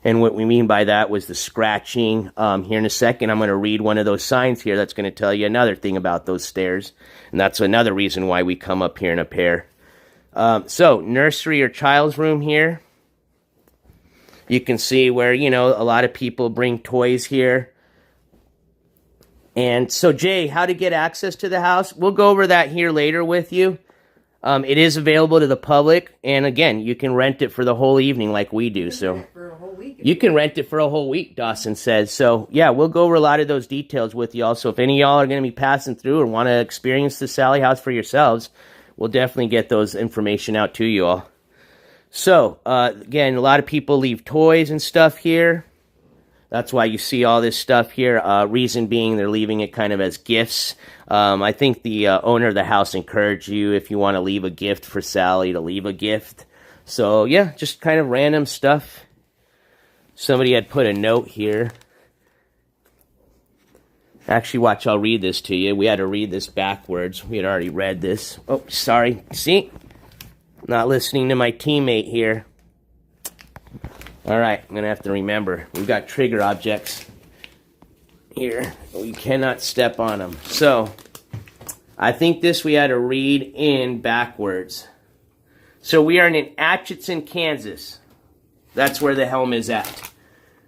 And what we mean by that was the scratching. Here in a second, I'm going to read one of those signs here that's going to tell you another thing about those stairs. And that's another reason why we come up here in a pair. So, nursery or child's room here. You can see where, you know, a lot of people bring toys here. And so, Jay, how to get access to the house? We'll go over that here later with you. It is available to the public. And again, you can rent it for the whole evening like we do. So you can rent it for a whole week, Dawson says. So, yeah, we'll go over a lot of those details with you also. If any of y'all are going to be passing through or want to experience the Sallie house for yourselves, we'll definitely get those information out to you all. So, again, a lot of people leave toys and stuff here. That's why you see all this stuff here. Reason being they're leaving it kind of as gifts. I think the owner of the house encouraged you, if you want to leave a gift for Sallie, to leave a gift. So, yeah, just kind of random stuff. Somebody had put a note here. Actually, watch, I'll read this to you. We had to read this backwards. We had already read this. Oh, sorry. See? Not listening to my teammate here. All right, I'm going to have to remember. We've got trigger objects here. We cannot step on them. So, I think this we had to read in backwards. So, we are in Atchison, Kansas. That's where the helm is at.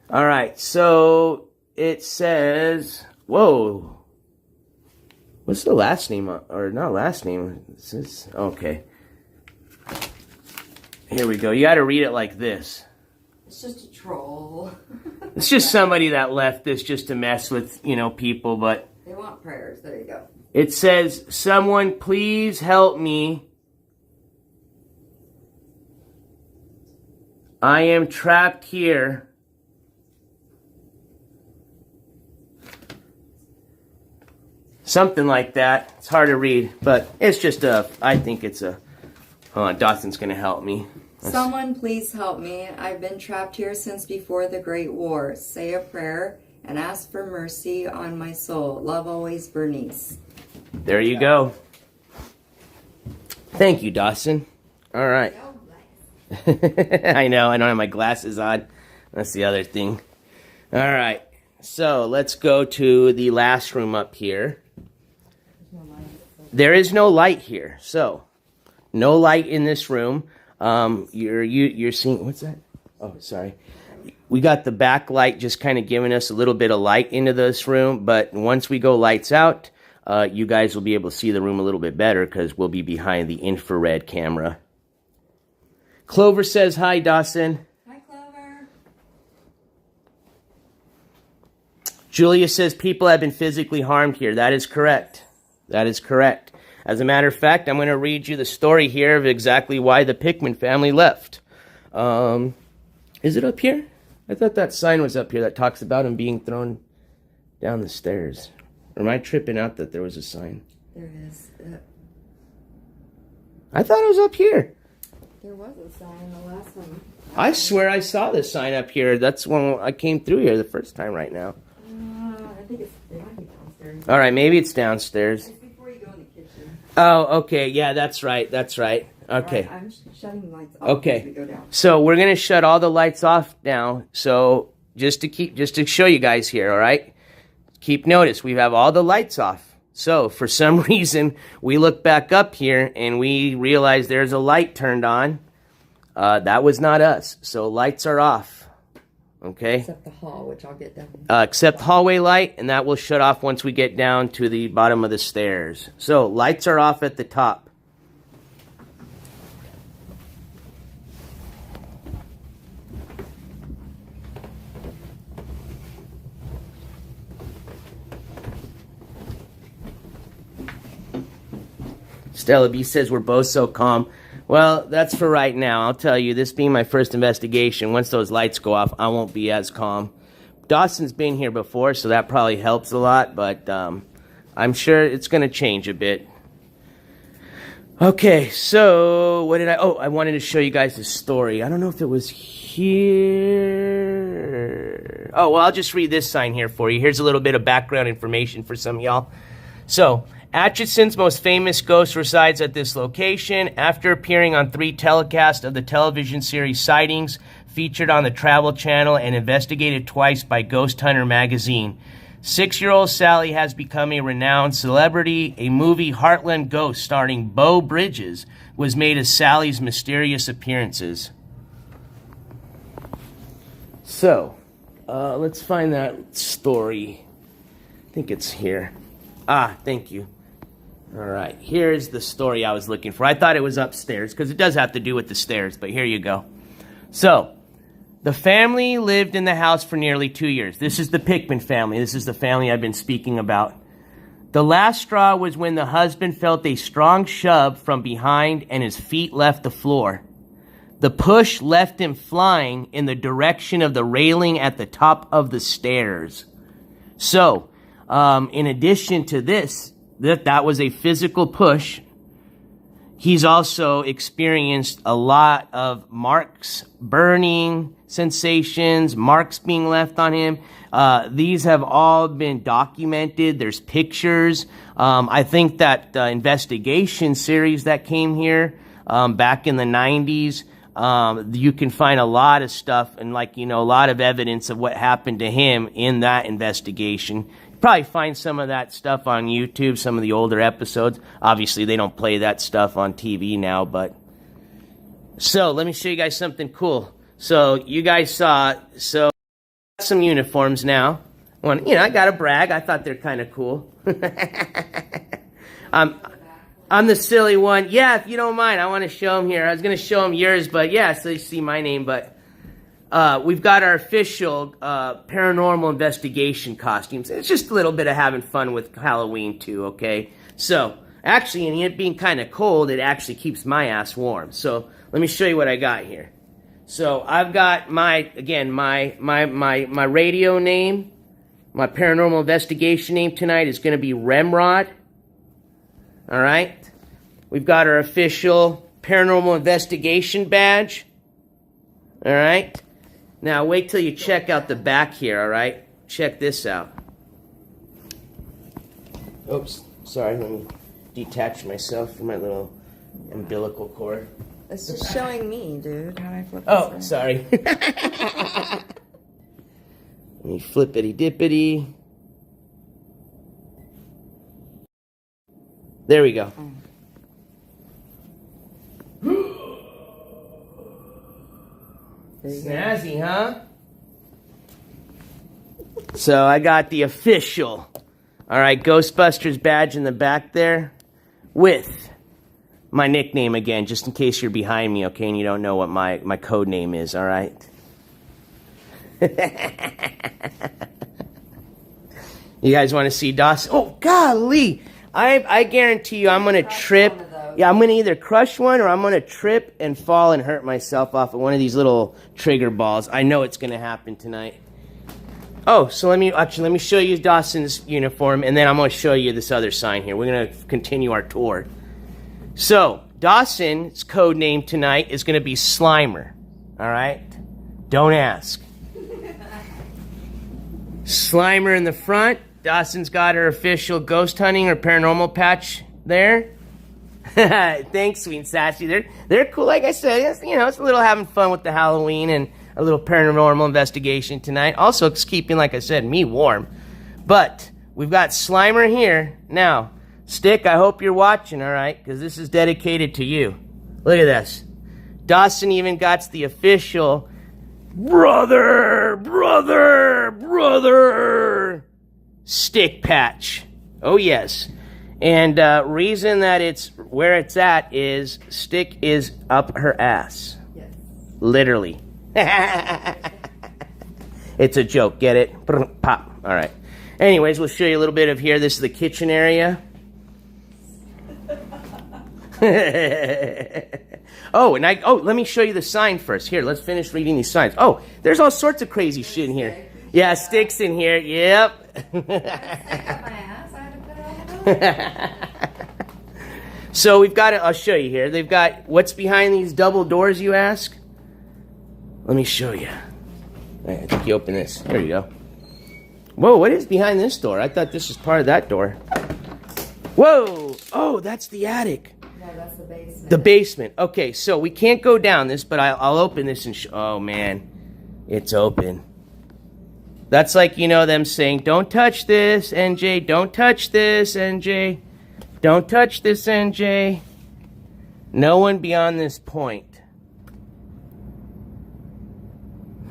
All right, so it says, whoa. What's the last name? Or not last name. This is, okay. Here we go. You got to read it like this. It's just a troll. It's just somebody that left this just to mess with, you know, people, but... They want prayers. There you go. It says, someone please help me. I am trapped here. Something like that. It's hard to read, but it's just I think it's a... Hold on, Dawson's going to help me. Someone please help me. I've been trapped here since before the Great War. Say a prayer and ask for mercy on my soul. Love always, Bernice. There you go. Thank you, Dawson. All right. I know, I don't have my glasses on. That's the other thing. All right. So let's go to the last room up here. There is no light here. So, no light in this room. You're seeing, what's that? Oh, sorry. We got the backlight just kind of giving us a little bit of light into this room, but once we go lights out, you guys will be able to see the room a little bit better because we'll be behind the infrared camera. Clover says, hi, Dawson. Hi, Clover. Julia says, people have been physically harmed here. That is correct. That is correct. As a matter of fact, I'm going to read you the story here of exactly why the Pickman family left. Is it up here? I thought that sign was up here that talks about him being thrown down the stairs. Or am I tripping out that there was a sign? There is. I thought it was up here. There was a sign the last one. I swear I saw this sign up here. That's when I came through here the first time right now. I think it might be downstairs. All right, maybe it's downstairs. It's before you go in the kitchen. Oh, okay. Yeah, that's right. That's right. Okay. Right, I'm shutting the lights off Okay. as we go down. So we're gonna shut all the lights off now. So just to show you guys here, all right? Keep notice, we have all the lights off. So for some reason, we look back up here and we realize there's a light turned on. That was not us. So lights are off. Okay? Except the hall, which I'll get down. Except hallway light, and that will shut off once we get down to the bottom of the stairs. So lights are off at the top. Stella B says we're both so calm. Well, that's for right now. I'll tell you, this being my first investigation, once those lights go off, I won't be as calm. Dawson's been here before, so that probably helps a lot, but I'm sure it's going to change a bit. Okay, so what did I wanted to show you guys the story. I don't know if it was here. Oh, well, I'll just read this sign here for you. Here's a little bit of background information for some of y'all. So, Atchison's most famous ghost resides at this location. After appearing on 3 telecasts of the television series Sightings, featured on the Travel Channel and investigated twice by Ghost Hunter magazine. 6-year-old Sallie has become a renowned celebrity. A movie, Heartland Ghost, starring Beau Bridges, was made of Sallie's mysterious appearances. So, let's find that story. I think it's here. Ah, thank you. All right, here's the story I was looking for. I thought it was upstairs because it does have to do with the stairs, but here you go. So, the family lived in the house for nearly 2 years. This is the Pickman family. This is the family I've been speaking about. The last straw was when the husband felt a strong shove from behind and his feet left the floor. The push left him flying in the direction of the railing at the top of the stairs. So, in addition to this, that was a physical push. He's also experienced a lot of marks, burning sensations, marks being left on him. These have all been documented. There's pictures. I think that investigation series that came here back in the 90s, you can find a lot of stuff and a lot of evidence of what happened to him in that investigation. Probably find some of that stuff on YouTube, some of the older episodes. Obviously, they don't play that stuff on TV now, but... So, let me show you guys something cool. So, you guys saw... So, some uniforms now. I gotta brag. I thought they're kind of cool. I'm the silly one. Yeah, if you don't mind, I want to show them here. I was going to show them yours, but yeah, so you see my name, but... we've got our official paranormal investigation costumes. It's just a little bit of having fun with Halloween too, okay? So, actually, in it being kind of cold, it actually keeps my ass warm. So, let me show you what I got here. So, I've got my radio name. My paranormal investigation name tonight is going to be Remrod. All right? We've got our official paranormal investigation badge. All right? Now, wait till you check out the back here, all right? Check this out. Oops, sorry, let me detach myself from my little umbilical cord. It's just showing me, dude. How do I flip this? Oh, sorry. Let me flippity-dippity. There we go. Snazzy, huh? So I got the official, all right, Ghostbusters badge in the back there with my nickname again, just in case you're behind me, okay, and you don't know what my code name is, all right? You guys want to see Dawson? Oh, golly! I guarantee you I'm going to trip. Yeah, I'm going to either crush one or I'm going to trip and fall and hurt myself off of one of these little trigger balls. I know it's going to happen tonight. Oh, so let me show you Dawson's uniform, and then I'm going to show you this other sign here. We're going to continue our tour. So, Dawson's code name tonight is going to be Slimer. All right? Don't ask. Slimer in the front. Dawson's got her official ghost hunting or paranormal patch there. Thanks, Sweet and Sassy. They're cool, like I said. It's a little having fun with the Halloween and a little paranormal investigation tonight. Also, it's keeping, like I said, me warm. But we've got Slimer here. Now, Stick, I hope you're watching, all right? Because this is dedicated to you. Look at this. Dawson even got the official brother stick patch. Oh, yes. And reason that it's where it's at is Stick is up her ass. Yes. Literally. It's a joke. Get it? Pop. All right. Anyways, we'll show you a little bit of here. This is the kitchen area. Let me show you the sign first. Here, let's finish reading these signs. Oh, there's all sorts of crazy shit in here. Yeah, Stick's in here. Yep. So we've got it. I'll show you here. They've got what's behind these double doors, you ask? Let me show you. I think you open this. There you go. Whoa, what is behind this door? I thought this was part of that door. Whoa! Oh, that's the attic. No, that's the basement. The basement. Okay, so we can't go down this, but I'll open this and oh, man. It's open. That's like, them saying, don't touch this, NJ. Don't touch this, NJ. Don't touch this, NJ. No one beyond this point.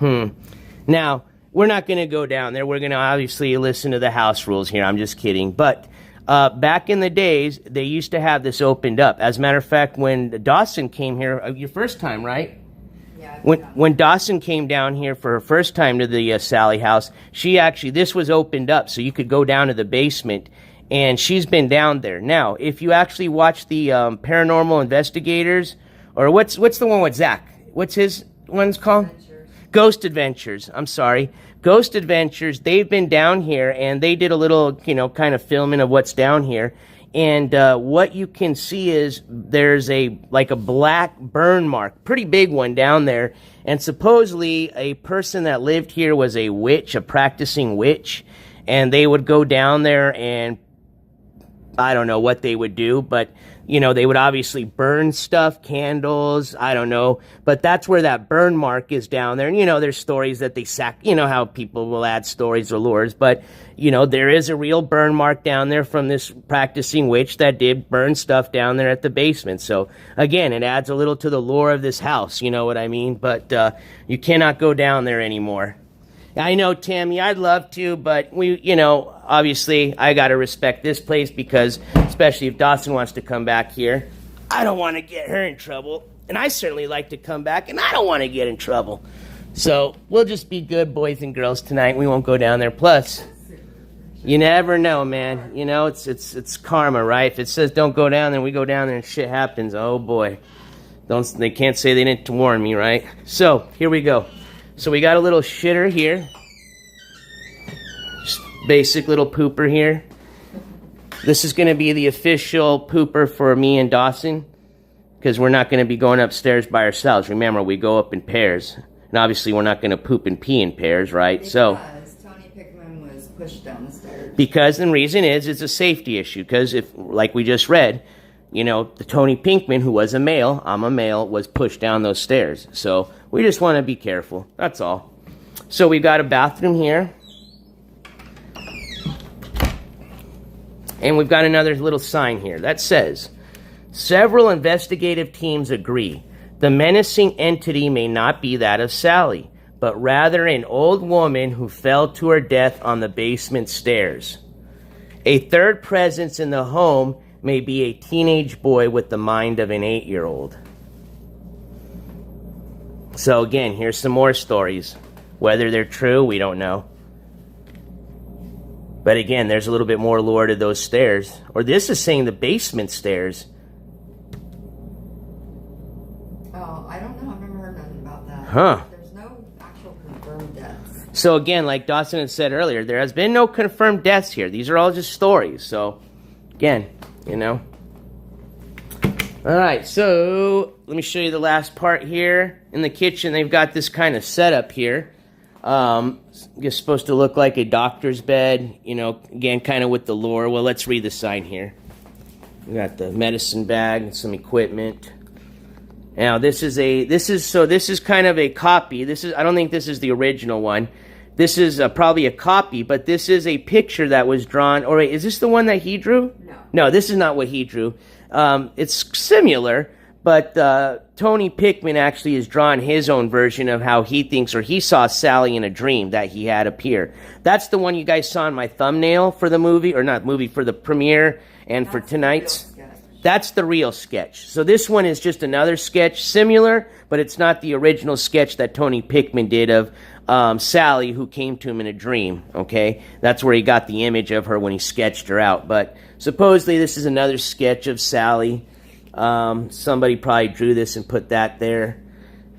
Now, we're not going to go down there. We're going to obviously listen to the house rules here. I'm just kidding. But back in the days, they used to have this opened up. As a matter of fact, when Dawson came here, your first time, right? Yeah. When Dawson came down here for her first time to the Sallie house, this was opened up so you could go down to the basement, and she's been down there. Now, if you actually watch the Paranormal Investigators, or what's the one with Zach? What's his one's called? Ghost Adventures. I'm sorry. Ghost Adventures, they've been down here, and they did a little, kind of filming of what's down here. And what you can see is there's a black burn mark, pretty big one down there. And supposedly a person that lived here was a witch, a practicing witch. And they would go down there and I don't know what they would do, but, they would obviously burn stuff, candles, I don't know. But that's where that burn mark is down there. And, there's stories that they how people will add stories or lures. But, there is a real burn mark down there from this practicing witch that did burn stuff down there at the basement. So, again, it adds a little to the lore of this house, you know what I mean? But you cannot go down there anymore. I know, Tammy, I'd love to, but obviously I got to respect this place because, especially if Dawson wants to come back here, I don't want to get her in trouble. And I certainly like to come back, and I don't want to get in trouble. So we'll just be good boys and girls tonight. We won't go down there. Plus, you never know, man. It's karma, right? If it says don't go down there, we go down there and shit happens. Oh, boy. They can't say they didn't warn me, right? So here we go. So we got a little shitter here. Just basic little pooper here. This is going to be the official pooper for me and Dawson, because we're not going to be going upstairs by ourselves. Remember, we go up in pairs. And obviously we're not going to poop and pee in pairs, right? Because Tony Pickman was pushed down the stairs. Because the reason is it's a safety issue. Because if, like we just read, the Tony Pinkman, who was a male, I'm a male, was pushed down those stairs. So we just want to be careful. That's all. So we've got a bathroom here. And we've got another little sign here that says, several investigative teams agree the menacing entity may not be that of Sallie, but rather an old woman who fell to her death on the basement stairs. A third presence in the home may be a teenage boy with the mind of an 8-year-old. So again, here's some more stories. Whether they're true, we don't know. But again, there's a little bit more lore to those stairs. Or this is saying the basement stairs. Oh, I don't know. I've never heard nothing about that. Huh. There's no actual confirmed deaths. So again, like Dawson had said earlier, there has been no confirmed deaths here. These are all just stories. So, again, Alright, so let me show you the last part here. In the kitchen, they've got this kind of setup here. It's supposed to look like a doctor's bed, again, kind of with the lore. Well, let's read the sign here. We got the medicine bag and some equipment. Now, this is kind of a copy. I don't think this is the original one. This is probably a copy, but this is a picture that was drawn. Or wait, is this the one that he drew? No, this is not what he drew. It's similar, but Tony Pickman actually has drawn his own version of how he thinks, or he saw Sallie in a dream that he had appear. That's the one you guys saw in my thumbnail for the movie, or not movie, for the premiere and for tonight's. That's the real sketch. So this one is just another sketch, similar, but it's not the original sketch that Tony Pickman did of Sallie, who came to him in a dream, okay? That's where he got the image of her when he sketched her out. But supposedly this is another sketch of Sallie. Somebody probably drew this and put that there.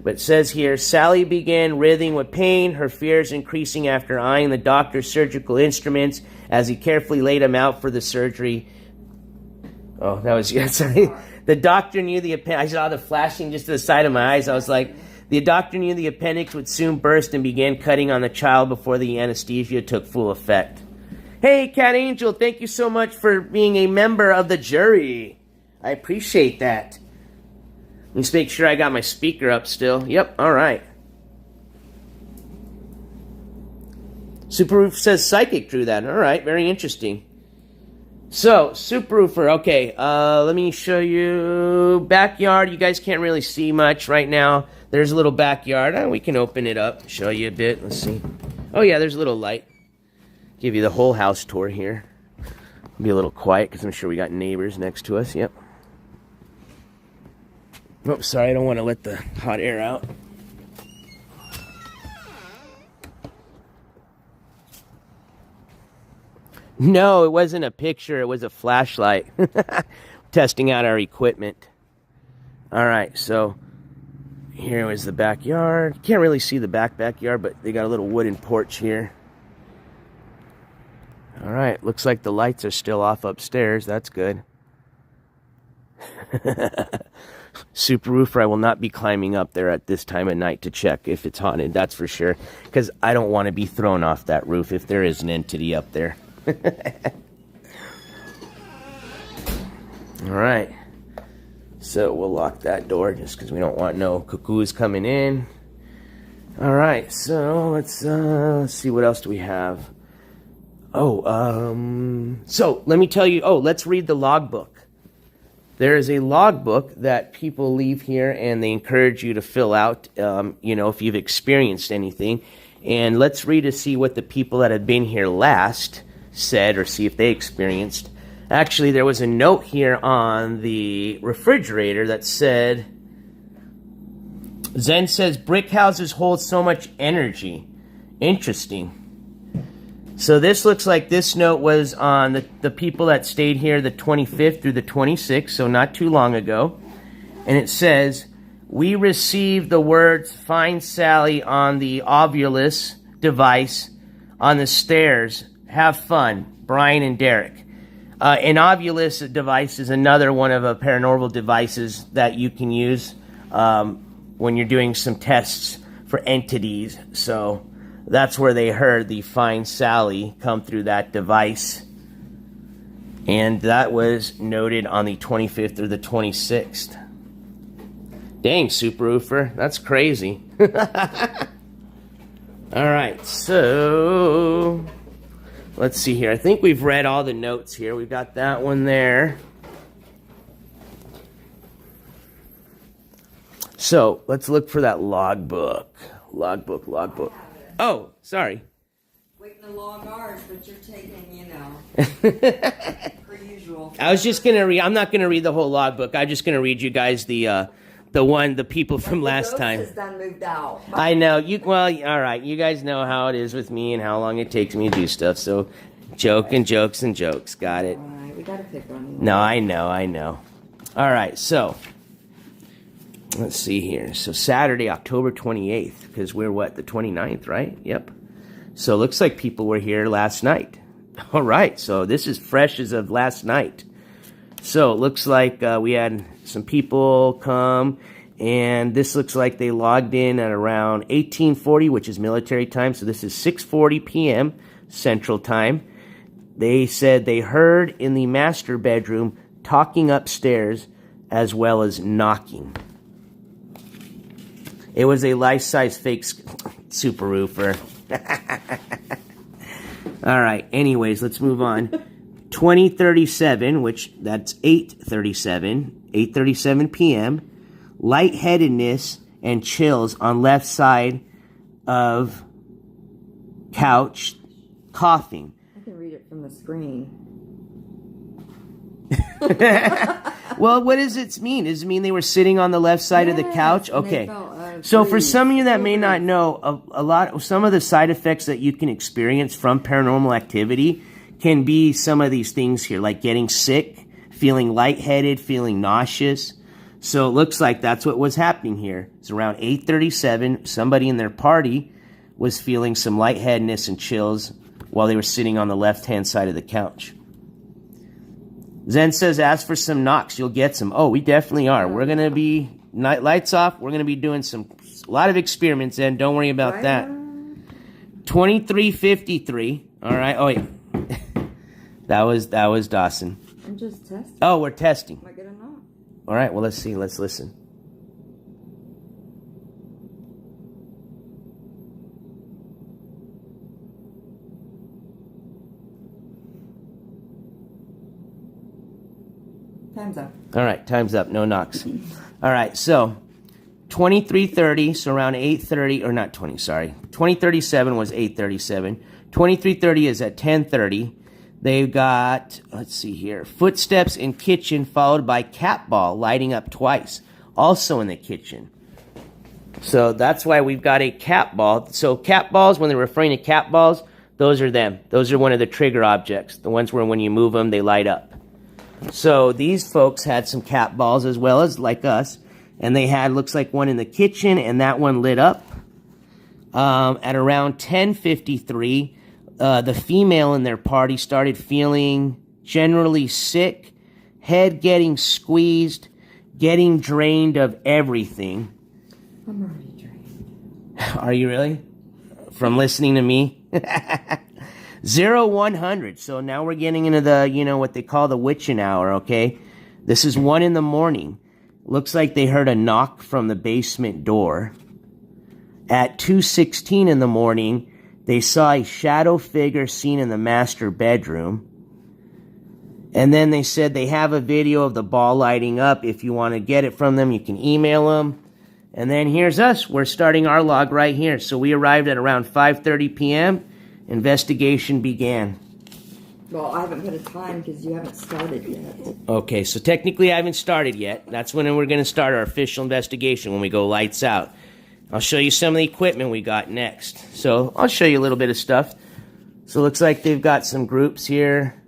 But it says here, Sallie began writhing with pain, her fears increasing after eyeing the doctor's surgical instruments as he carefully laid them out for the surgery. Oh, that was, yeah, sorry. The doctor knew the appendix. I saw the flashing just to the side of my eyes. I was like, the doctor knew the appendix would soon burst and began cutting on the child before the anesthesia took full effect. Hey, Cat Angel, thank you so much for being a member of the jury. I appreciate that. Let's make sure I got my speaker up still. Yep, all right. Super Roof says Psychic drew that. All right, very interesting. So, Super Roofer, okay, let me show you backyard. You guys can't really see much right now. There's a little backyard. We can open it up, show you a bit. Let's see. Oh, yeah, there's a little light. Give you the whole house tour here. Be a little quiet because I'm sure we got neighbors next to us. Yep. Oh, sorry, I don't want to let the hot air out. No, it wasn't a picture. It was a flashlight. Testing out our equipment. All right, so here was the backyard. Can't really see the backyard, but they got a little wooden porch here. All right, looks like the lights are still off upstairs. That's good. Super Roofer, I will not be climbing up there at this time of night to check if it's haunted, that's for sure. Because I don't want to be thrown off that roof if there is an entity up there. Alright. So we'll lock that door just because we don't want no cuckoos coming in. Alright, so let's see, what else do we have? So let me tell you, let's read the logbook. There is a logbook that people leave here, and they encourage you to fill out, if you've experienced anything. And let's read to see what the people that have been here last said, or see if they experienced. Actually, there was a note here on the refrigerator that said, Zen says, brick houses hold so much energy. Interesting. So this looks like this note was on the people that stayed here the 25th through the 26th, so not too long ago. And it says, we received the words, find Sally on the Ovulus device on the stairs. Have fun, Brian and Derek. An Ovulus device is another one of the paranormal devices that you can use when you're doing some tests for entities. So that's where they heard the Find Sally come through that device. And that was noted on the 25th or the 26th. Dang, Super Roofer, that's crazy. Alright, so let's see here. I think we've read all the notes here. We've got that one there. So let's look for that logbook. Logbook. Oh, sorry. Waiting to log ours, but you're taking, per usual. I was just gonna read. I'm not gonna read the whole logbook. I'm just gonna read you guys the people from last time. Has done moved out. I know you. Well, all right. You guys know how it is with me and how long it takes me to do stuff. So, jokes. Got it. All right, we gotta pick one. No, I know. All right, so let's see here. So Saturday, October 28th, because we're the 29th, right? Yep. So it looks like people were here last night. All right, so this is fresh as of last night. So it looks like we had some people come, and this looks like they logged in at around 1840, which is military time. So this is 6:40 p.m. Central Time. They said they heard in the master bedroom talking upstairs as well as knocking. It was a life-size fake Super Roofer. All right, anyways, let's move on. 2037, which that's 8:37 p.m. Lightheadedness and chills on left side of couch, coughing. I can read it from the screen. Well, what does it mean? Does it mean they were sitting on the left side of the couch? Okay. So for some of you that may not know, some of the side effects that you can experience from paranormal activity can be some of these things here, like getting sick, feeling lightheaded, feeling nauseous. So it looks like that's what was happening here. It's around 8:37. Somebody in their party was feeling some lightheadedness and chills while they were sitting on the left-hand side of the couch. Zen says, ask for some knocks. You'll get some. Oh, we definitely are. We're going to be, lights off. We're going to be doing a lot of experiments, Zen. Don't worry about that. 2353. All right. Oh, yeah. That was Dawson. I'm just testing. Oh, we're testing. Am I good or not? All right, well, let's see. Let's listen. Time's up. All right, time's up. No knocks. All right, so 23:30, so around 8:30, or not 20, sorry. 20:37 was 8:37. 23:30 is at 10:30. They've got, let's see here, footsteps in kitchen followed by cat ball lighting up twice, also in the kitchen. So that's why we've got a cat ball. So cat balls, when they're referring to cat balls, those are them. Those are one of the trigger objects. The ones where when you move them, they light up. So these folks had some cat balls as well as like us. And they had, looks like one in the kitchen, and that one lit up. At around 10:53, the female in their party started feeling generally sick, head getting squeezed, getting drained of everything. I'm already drained. Are you really? From listening to me? 0-100. So now we're getting into the, what they call the witching hour, okay? This is 1 in the morning. Looks like they heard a knock from the basement door. At 2:16 in the morning, they saw a shadow figure seen in the master bedroom. And then they said they have a video of the ball lighting up. If you want to get it from them, you can email them. And then here's us. We're starting our log right here. So we arrived at around 5:30 p.m. Investigation began. Well, I haven't put a time because you haven't started yet. Okay, so technically I haven't started yet. That's when we're going to start our official investigation, when we go lights out. I'll show you some of the equipment we got next. So I'll show you a little bit of stuff. So it looks like they've got some groups here.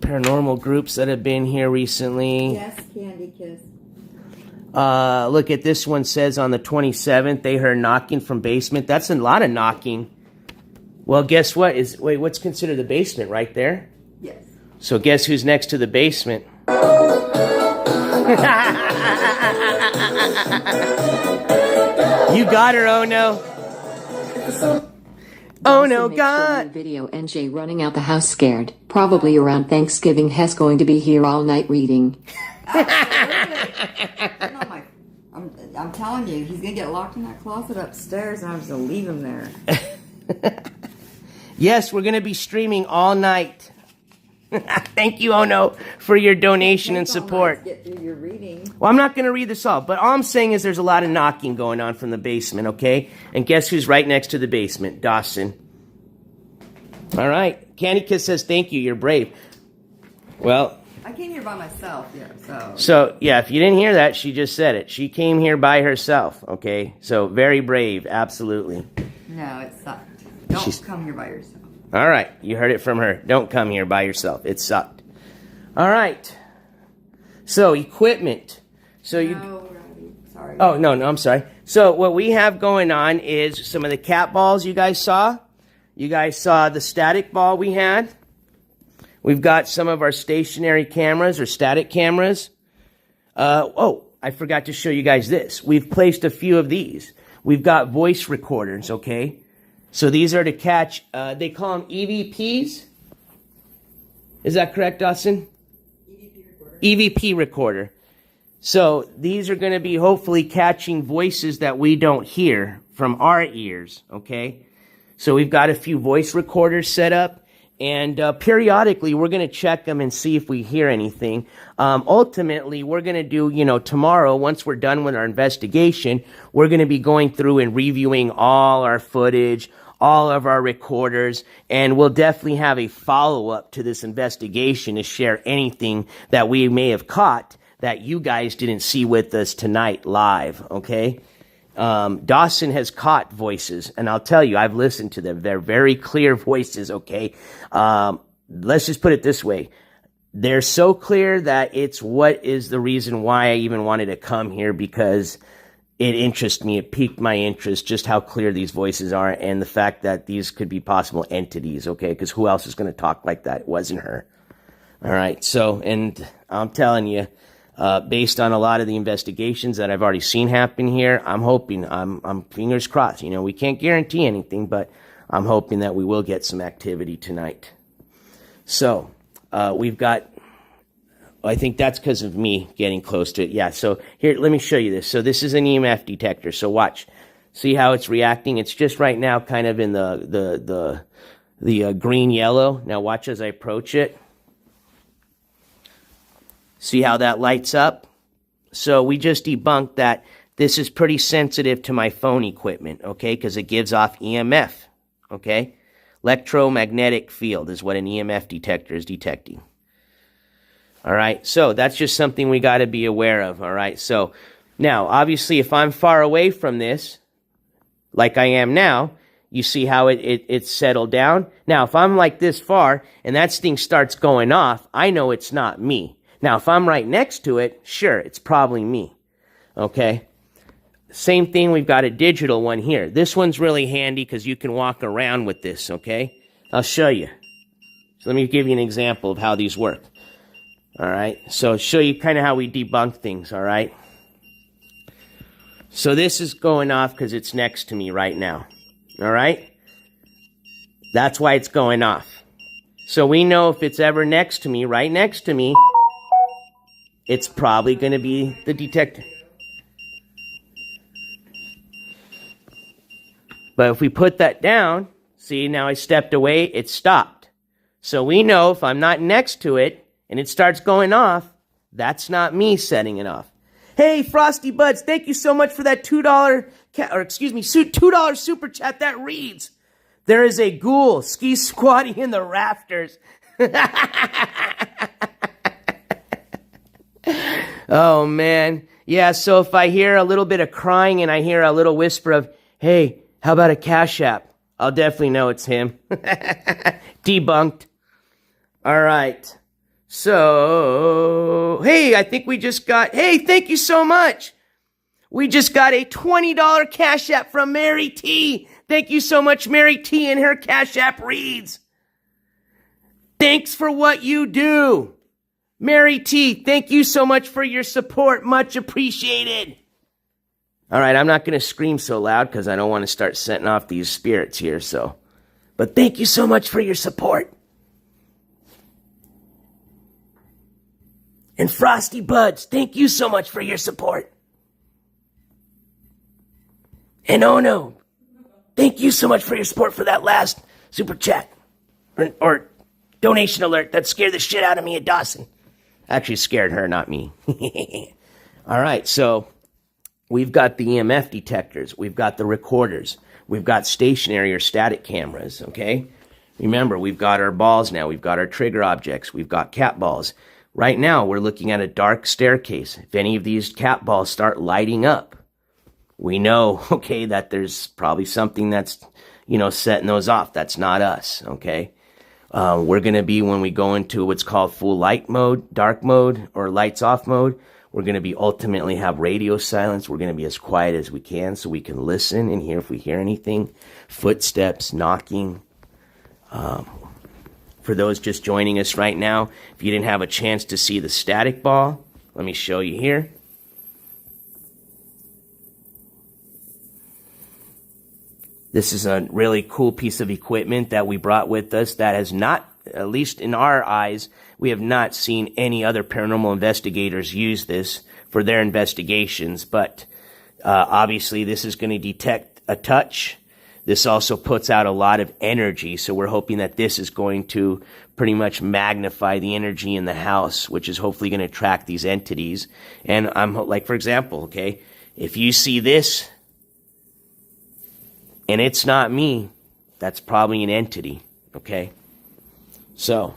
Paranormal groups that have been here recently. Yes, Candy Kiss. Look at this one, says on the 27th, they heard knocking from basement. That's a lot of knocking. Well, guess what? Wait, what's considered the basement right there? Yes. So guess who's next to the basement? You got her, oh no. Oh no, God. Video NJ running out the house scared. Probably around Thanksgiving. Hess going to be here all night reading. I'm telling you, he's gonna get locked in that closet upstairs, and I'm just gonna leave him there. Yes, we're gonna be streaming all night. Thank you, Ono, for your donation and support. Get through your reading. Well, I'm not gonna read this all, but all I'm saying is there's a lot of knocking going on from the basement, okay? And guess who's right next to the basement? Dawson. All right. Candy Kiss says thank you. You're brave. Well, I came here by myself, yeah, So, yeah, if you didn't hear that, she just said it. She came here by herself, okay? So, very brave, absolutely. No, it sucked. Don't come here by yourself. All right, you heard it from her. Don't come here by yourself. It sucked. All right. So, equipment. So Sorry. Oh, no, I'm sorry. So, what we have going on is some of the cat balls you guys saw. You guys saw the static ball we had. We've got some of our stationary cameras or static cameras. I forgot to show you guys this. We've placed a few of these. We've got voice recorders, okay? So these are to catch, they call them EVPs. Is that correct, Dawson? EVP recorder. EVP recorder. So these are going to be hopefully catching voices that we don't hear from our ears, okay? So we've got a few voice recorders set up. And periodically, we're going to check them and see if we hear anything. Ultimately, we're going to do, tomorrow, once we're done with our investigation, we're going to be going through and reviewing all our footage, all of our recorders, and we'll definitely have a follow-up to this investigation to share anything that we may have caught that you guys didn't see with us tonight live, okay? Dawson has caught voices, and I'll tell you, I've listened to them. They're very clear voices, okay? Let's just put it this way. They're so clear that it's what is the reason why I even wanted to come here, because it interests me. It piqued my interest just how clear these voices are and the fact that these could be possible entities, okay? Because who else is going to talk like that? It wasn't her. All right, so, and I'm telling you, based on a lot of the investigations that I've already seen happen here, I'm hoping, I'm fingers crossed. We can't guarantee anything, but I'm hoping that we will get some activity tonight. So, we've got, I think that's because of me getting close to it. Yeah, so here, let me show you this. So this is an EMF detector. So watch. See how it's reacting? It's just right now kind of in the green-yellow. Now watch as I approach it. See how that lights up? So we just debunked that this is pretty sensitive to my phone equipment, okay? Because it gives off EMF, okay? Electromagnetic field is what an EMF detector is detecting. All right, so that's just something we got to be aware of, all right? So now, obviously, if I'm far away from this, like I am now, you see how it's settled down? Now, if I'm like this far and that thing starts going off, I know it's not me. Now, if I'm right next to it, sure, it's probably me, okay? Same thing, we've got a digital one here. This one's really handy because you can walk around with this, okay? I'll show you. So let me give you an example of how these work. All right, so I'll show you kind of how we debunk things, all right? So this is going off because it's next to me right now, all right? That's why it's going off. So we know if it's ever next to me, right next to me, it's probably going to be the detector. But if we put that down, see, now I stepped away, it stopped. So we know if I'm not next to it and it starts going off, that's not me setting it off. Hey, Frosty Buds, thank you so much for that $2 super chat. That reads, there is a ghoul ski squatting in the rafters. Oh, man. Yeah, so if I hear a little bit of crying and I hear a little whisper of, hey, how about a Cash App? I'll definitely know it's him. Debunked. All right. So, hey, I think we just got, hey, thank you so much. We just got a $20 Cash App from Mary T. Thank you so much, Mary T. And her Cash App reads, thanks for what you do. Mary T., thank you so much for your support. Much appreciated. All right, I'm not going to scream so loud because I don't want to start setting off these spirits here, so. But thank you so much for your support. And Frosty Buds, thank you so much for your support. And oh no, thank you so much for your support for that last super chat. Or donation alert that scared the shit out of me at Dawson. Actually scared her, not me. All right, so we've got the EMF detectors. We've got the recorders. We've got stationary or static cameras, okay? Remember, we've got our balls now. We've got our trigger objects. We've got cat balls. Right now, we're looking at a dark staircase. If any of these cat balls start lighting up, we know, okay, that there's probably something that's, setting those off. That's not us, okay? We're going to be, when we go into what's called full light mode, dark mode, or lights off mode, we're going to be ultimately have radio silence. We're going to be as quiet as we can so we can listen and hear if we hear anything. Footsteps, knocking. For those just joining us right now, if you didn't have a chance to see the static ball, let me show you here. This is a really cool piece of equipment that we brought with us that has not, at least in our eyes, we have not seen any other paranormal investigators use this for their investigations. But obviously this is going to detect a touch. This also puts out a lot of energy. So we're hoping that this is going to pretty much magnify the energy in the house, which is hopefully going to attract these entities. And I'm like, for example, okay, if you see this, and it's not me, that's probably an entity, okay? So,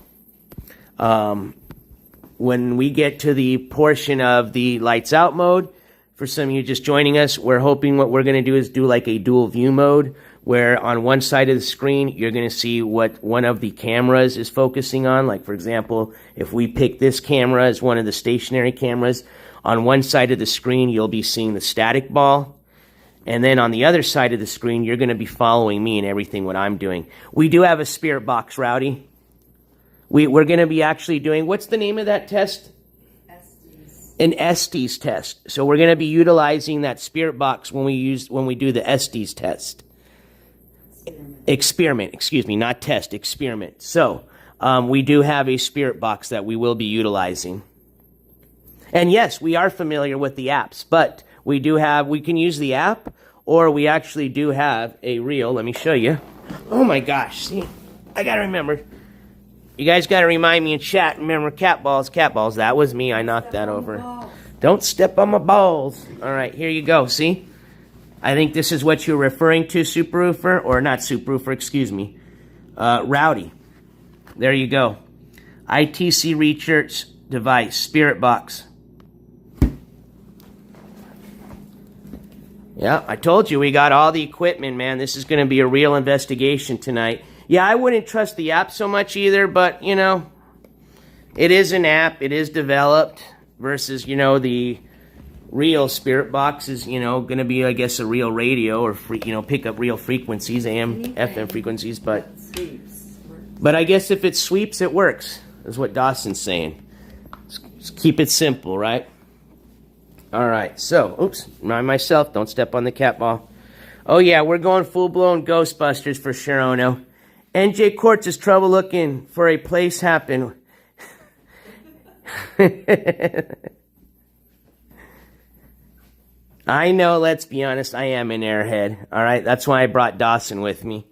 when we get to the portion of the lights out mode, for some of you just joining us, we're hoping what we're going to do is do like a dual view mode, where on one side of the screen, you're going to see what one of the cameras is focusing on. Like, for example, if we pick this camera as one of the stationary cameras, on one side of the screen, you'll be seeing the static ball. And then on the other side of the screen, you're going to be following me and everything what I'm doing. We do have a spirit box, Rowdy. We're going to be actually doing, what's the name of that test? Estes. An Estes test. So we're going to be utilizing that spirit box when we do the Estes test. Experiment, excuse me, not test, experiment. So, we do have a spirit box that we will be utilizing. And yes, we are familiar with the apps, but we can use the app, or we actually do have a reel. Let me show you. Oh my gosh, see, I gotta remember. You guys gotta remind me in chat, remember cat balls. That was me, I knocked that over. Don't step on my balls. All right, here you go, see? I think this is what you're referring to, Super Roofer, or not Super Roofer, excuse me. Rowdy. There you go. ITC research device, spirit box. Yeah, I told you we got all the equipment, man. This is going to be a real investigation tonight. Yeah, I wouldn't trust the app so much either, but, you know, it is an app. It is developed versus, you know, the real spirit box is, you know, going to be, I guess, a real radio or, pick up real frequencies, AM, FM frequencies, but I guess if it sweeps, it works, is what Dawson's saying. Just keep it simple, right? All right, so, oops, remind myself, don't step on the cat ball. Oh, yeah, we're going full-blown Ghostbusters for sure, Ono. NJ Quartz is trouble looking for a place happen. I know, let's be honest, I am an airhead, all right? That's why I brought Dawson with me.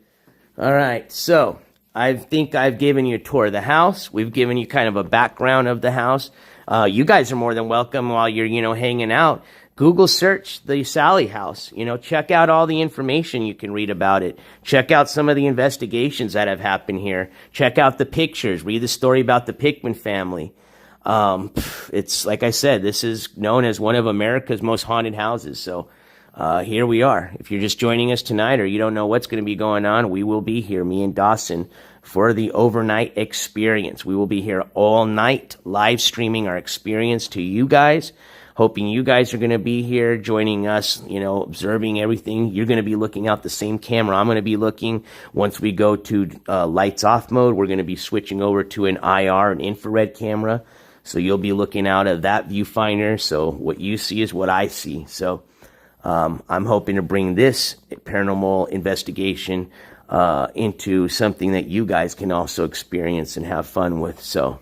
All right, so I think I've given you a tour of the house. We've given you kind of a background of the house. You guys are more than welcome while you're, hanging out. Google search the Sallie house. Check out all the information you can read about it. Check out some of the investigations that have happened here. Check out the pictures. Read the story about the Pickman family. It's like I said, this is known as one of America's most haunted houses. So here we are. If you're just joining us tonight or you don't know what's going to be going on, we will be here, me and Dawson, for the overnight experience. We will be here all night live streaming our experience to you guys. Hoping you guys are going to be here joining us, observing everything. You're going to be looking out the same camera I'm going to be looking. Once we go to lights off mode, we're going to be switching over to an IR, an infrared camera. So you'll be looking out of that viewfinder. So what you see is what I see. So I'm hoping to bring this paranormal investigation into something that you guys can also experience and have fun with. So,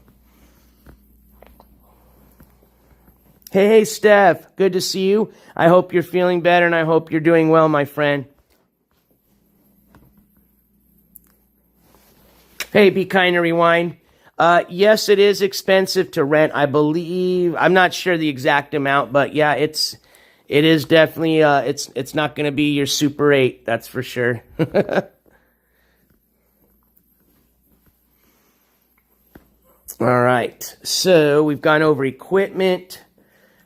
hey, Steph, good to see you. I hope you're feeling better and I hope you're doing well, my friend. Hey, Be Kind to Rewind. Yes, it is expensive to rent, I believe. I'm not sure the exact amount, but yeah, it is definitely, it's not going to be your Super 8, that's for sure. All right, so we've gone over equipment.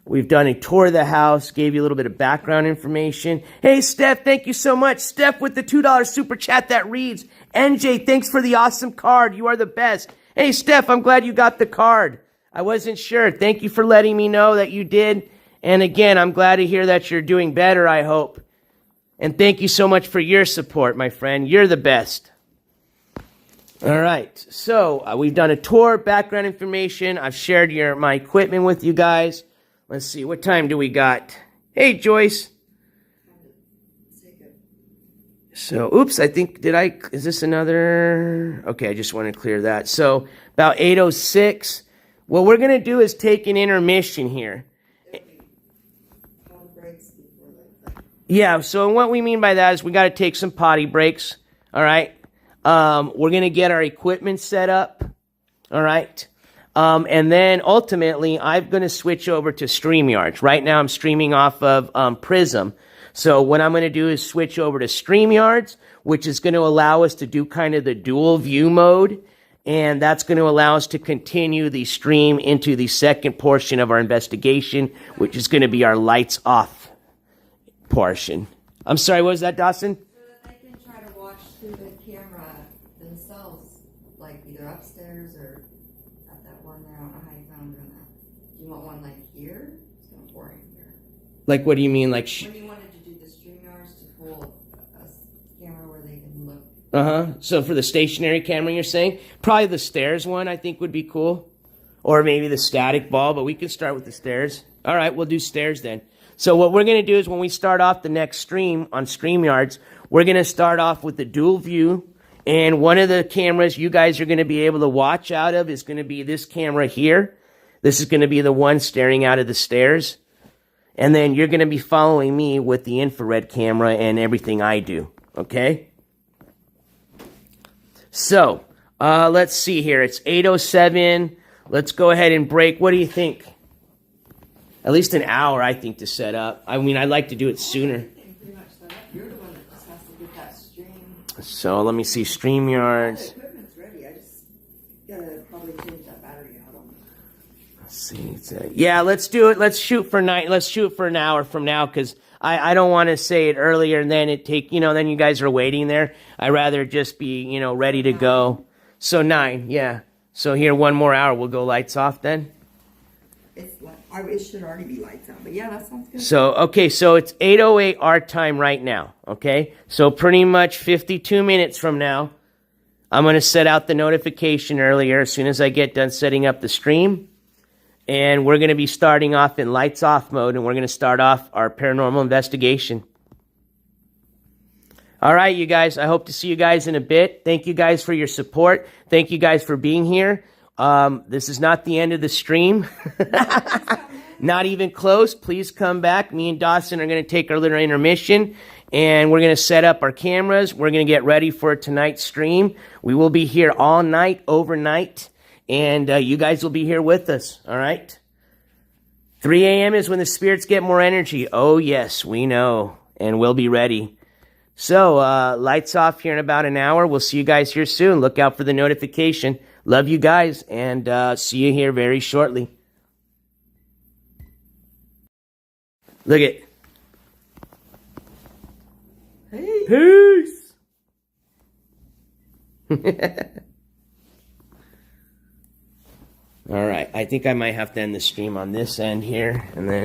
We've done a tour of the house, gave you a little bit of background information. Hey, Steph, thank you so much. Steph with the $2 super chat that reads, NJ, thanks for the awesome card. You are the best. Hey, Steph, I'm glad you got the card. I wasn't sure. Thank you for letting me know that you did. And again, I'm glad to hear that you're doing better, I hope. And thank you so much for your support, my friend. You're the best. All right, so we've done a tour, background information. I've shared my equipment with you guys. Let's see, what time do we got? Hey, Joyce. So, oops, I think, is this another? Okay, I just want to clear that. So, about 8:06. What we're going to do is take an intermission here. Yeah, so what we mean by that is we got to take some potty breaks, all right? We're going to get our equipment set up, all right? And then ultimately, I'm going to switch over to StreamYards. Right now, I'm streaming off of Prism. So what I'm going to do is switch over to StreamYards, which is going to allow us to do kind of the dual view mode. And that's going to allow us to continue the stream into the second portion of our investigation, which is going to be our lights off portion. I'm sorry, what was that, Dawson? So that they can try to watch through the camera themselves, like either upstairs or at that one there. I don't know how you found on that. Do you want one like here? It's kind of boring here. Like, what do you mean? Like, when you wanted to do the StreamYards to pull a camera where they can look. So for the stationary camera, you're saying? Probably the stairs one, I think, would be cool. Or maybe the static ball, but we can start with the stairs. All right, we'll do stairs then. So what we're going to do is when we start off the next stream on StreamYards, we're going to start off with the dual view. And one of the cameras you guys are going to be able to watch out of is going to be this camera here. This is going to be the one staring out of the stairs. And then you're going to be following me with the infrared camera and everything I do. Okay? So, let's see here. It's 8:07. Let's go ahead and break. What do you think? At least an hour, I think, to set up. I mean, I'd like to do it sooner. Pretty much set up. You're the one that just has to get that stream. So let me see StreamYards. The equipment's ready. I just gotta probably change that battery out on it. Let's see. Yeah, let's do it. Let's shoot for Let's shoot for an hour from now because I don't want to say it earlier and then then you guys are waiting there. I'd rather just be, ready to go. So 9, yeah. So here, 1 more hour. We'll go lights off then. It should already be lights out, but yeah, that sounds good. So, okay, so it's 8:08 our time right now, okay? So pretty much 52 minutes from now, I'm going to set out the notification earlier as soon as I get done setting up the stream. And we're going to be starting off in lights off mode, and we're going to start off our paranormal investigation. All right, you guys, I hope to see you guys in a bit. Thank you guys for your support. Thank you guys for being here. This is not the end of the stream. Not even close. Please come back. Me and Dawson are going to take our little intermission, and we're going to set up our cameras. We're going to get ready for tonight's stream. We will be here all night, overnight, and you guys will be here with us, all right? 3 a.m. is when the spirits get more energy. Oh, yes, we know, and we'll be ready. So, lights off here in about an hour. We'll see you guys here soon. Look out for the notification. Love you guys, and see you here very shortly. Look it. Hey. Peace. All right. I think I might have to end the stream on this end here, and then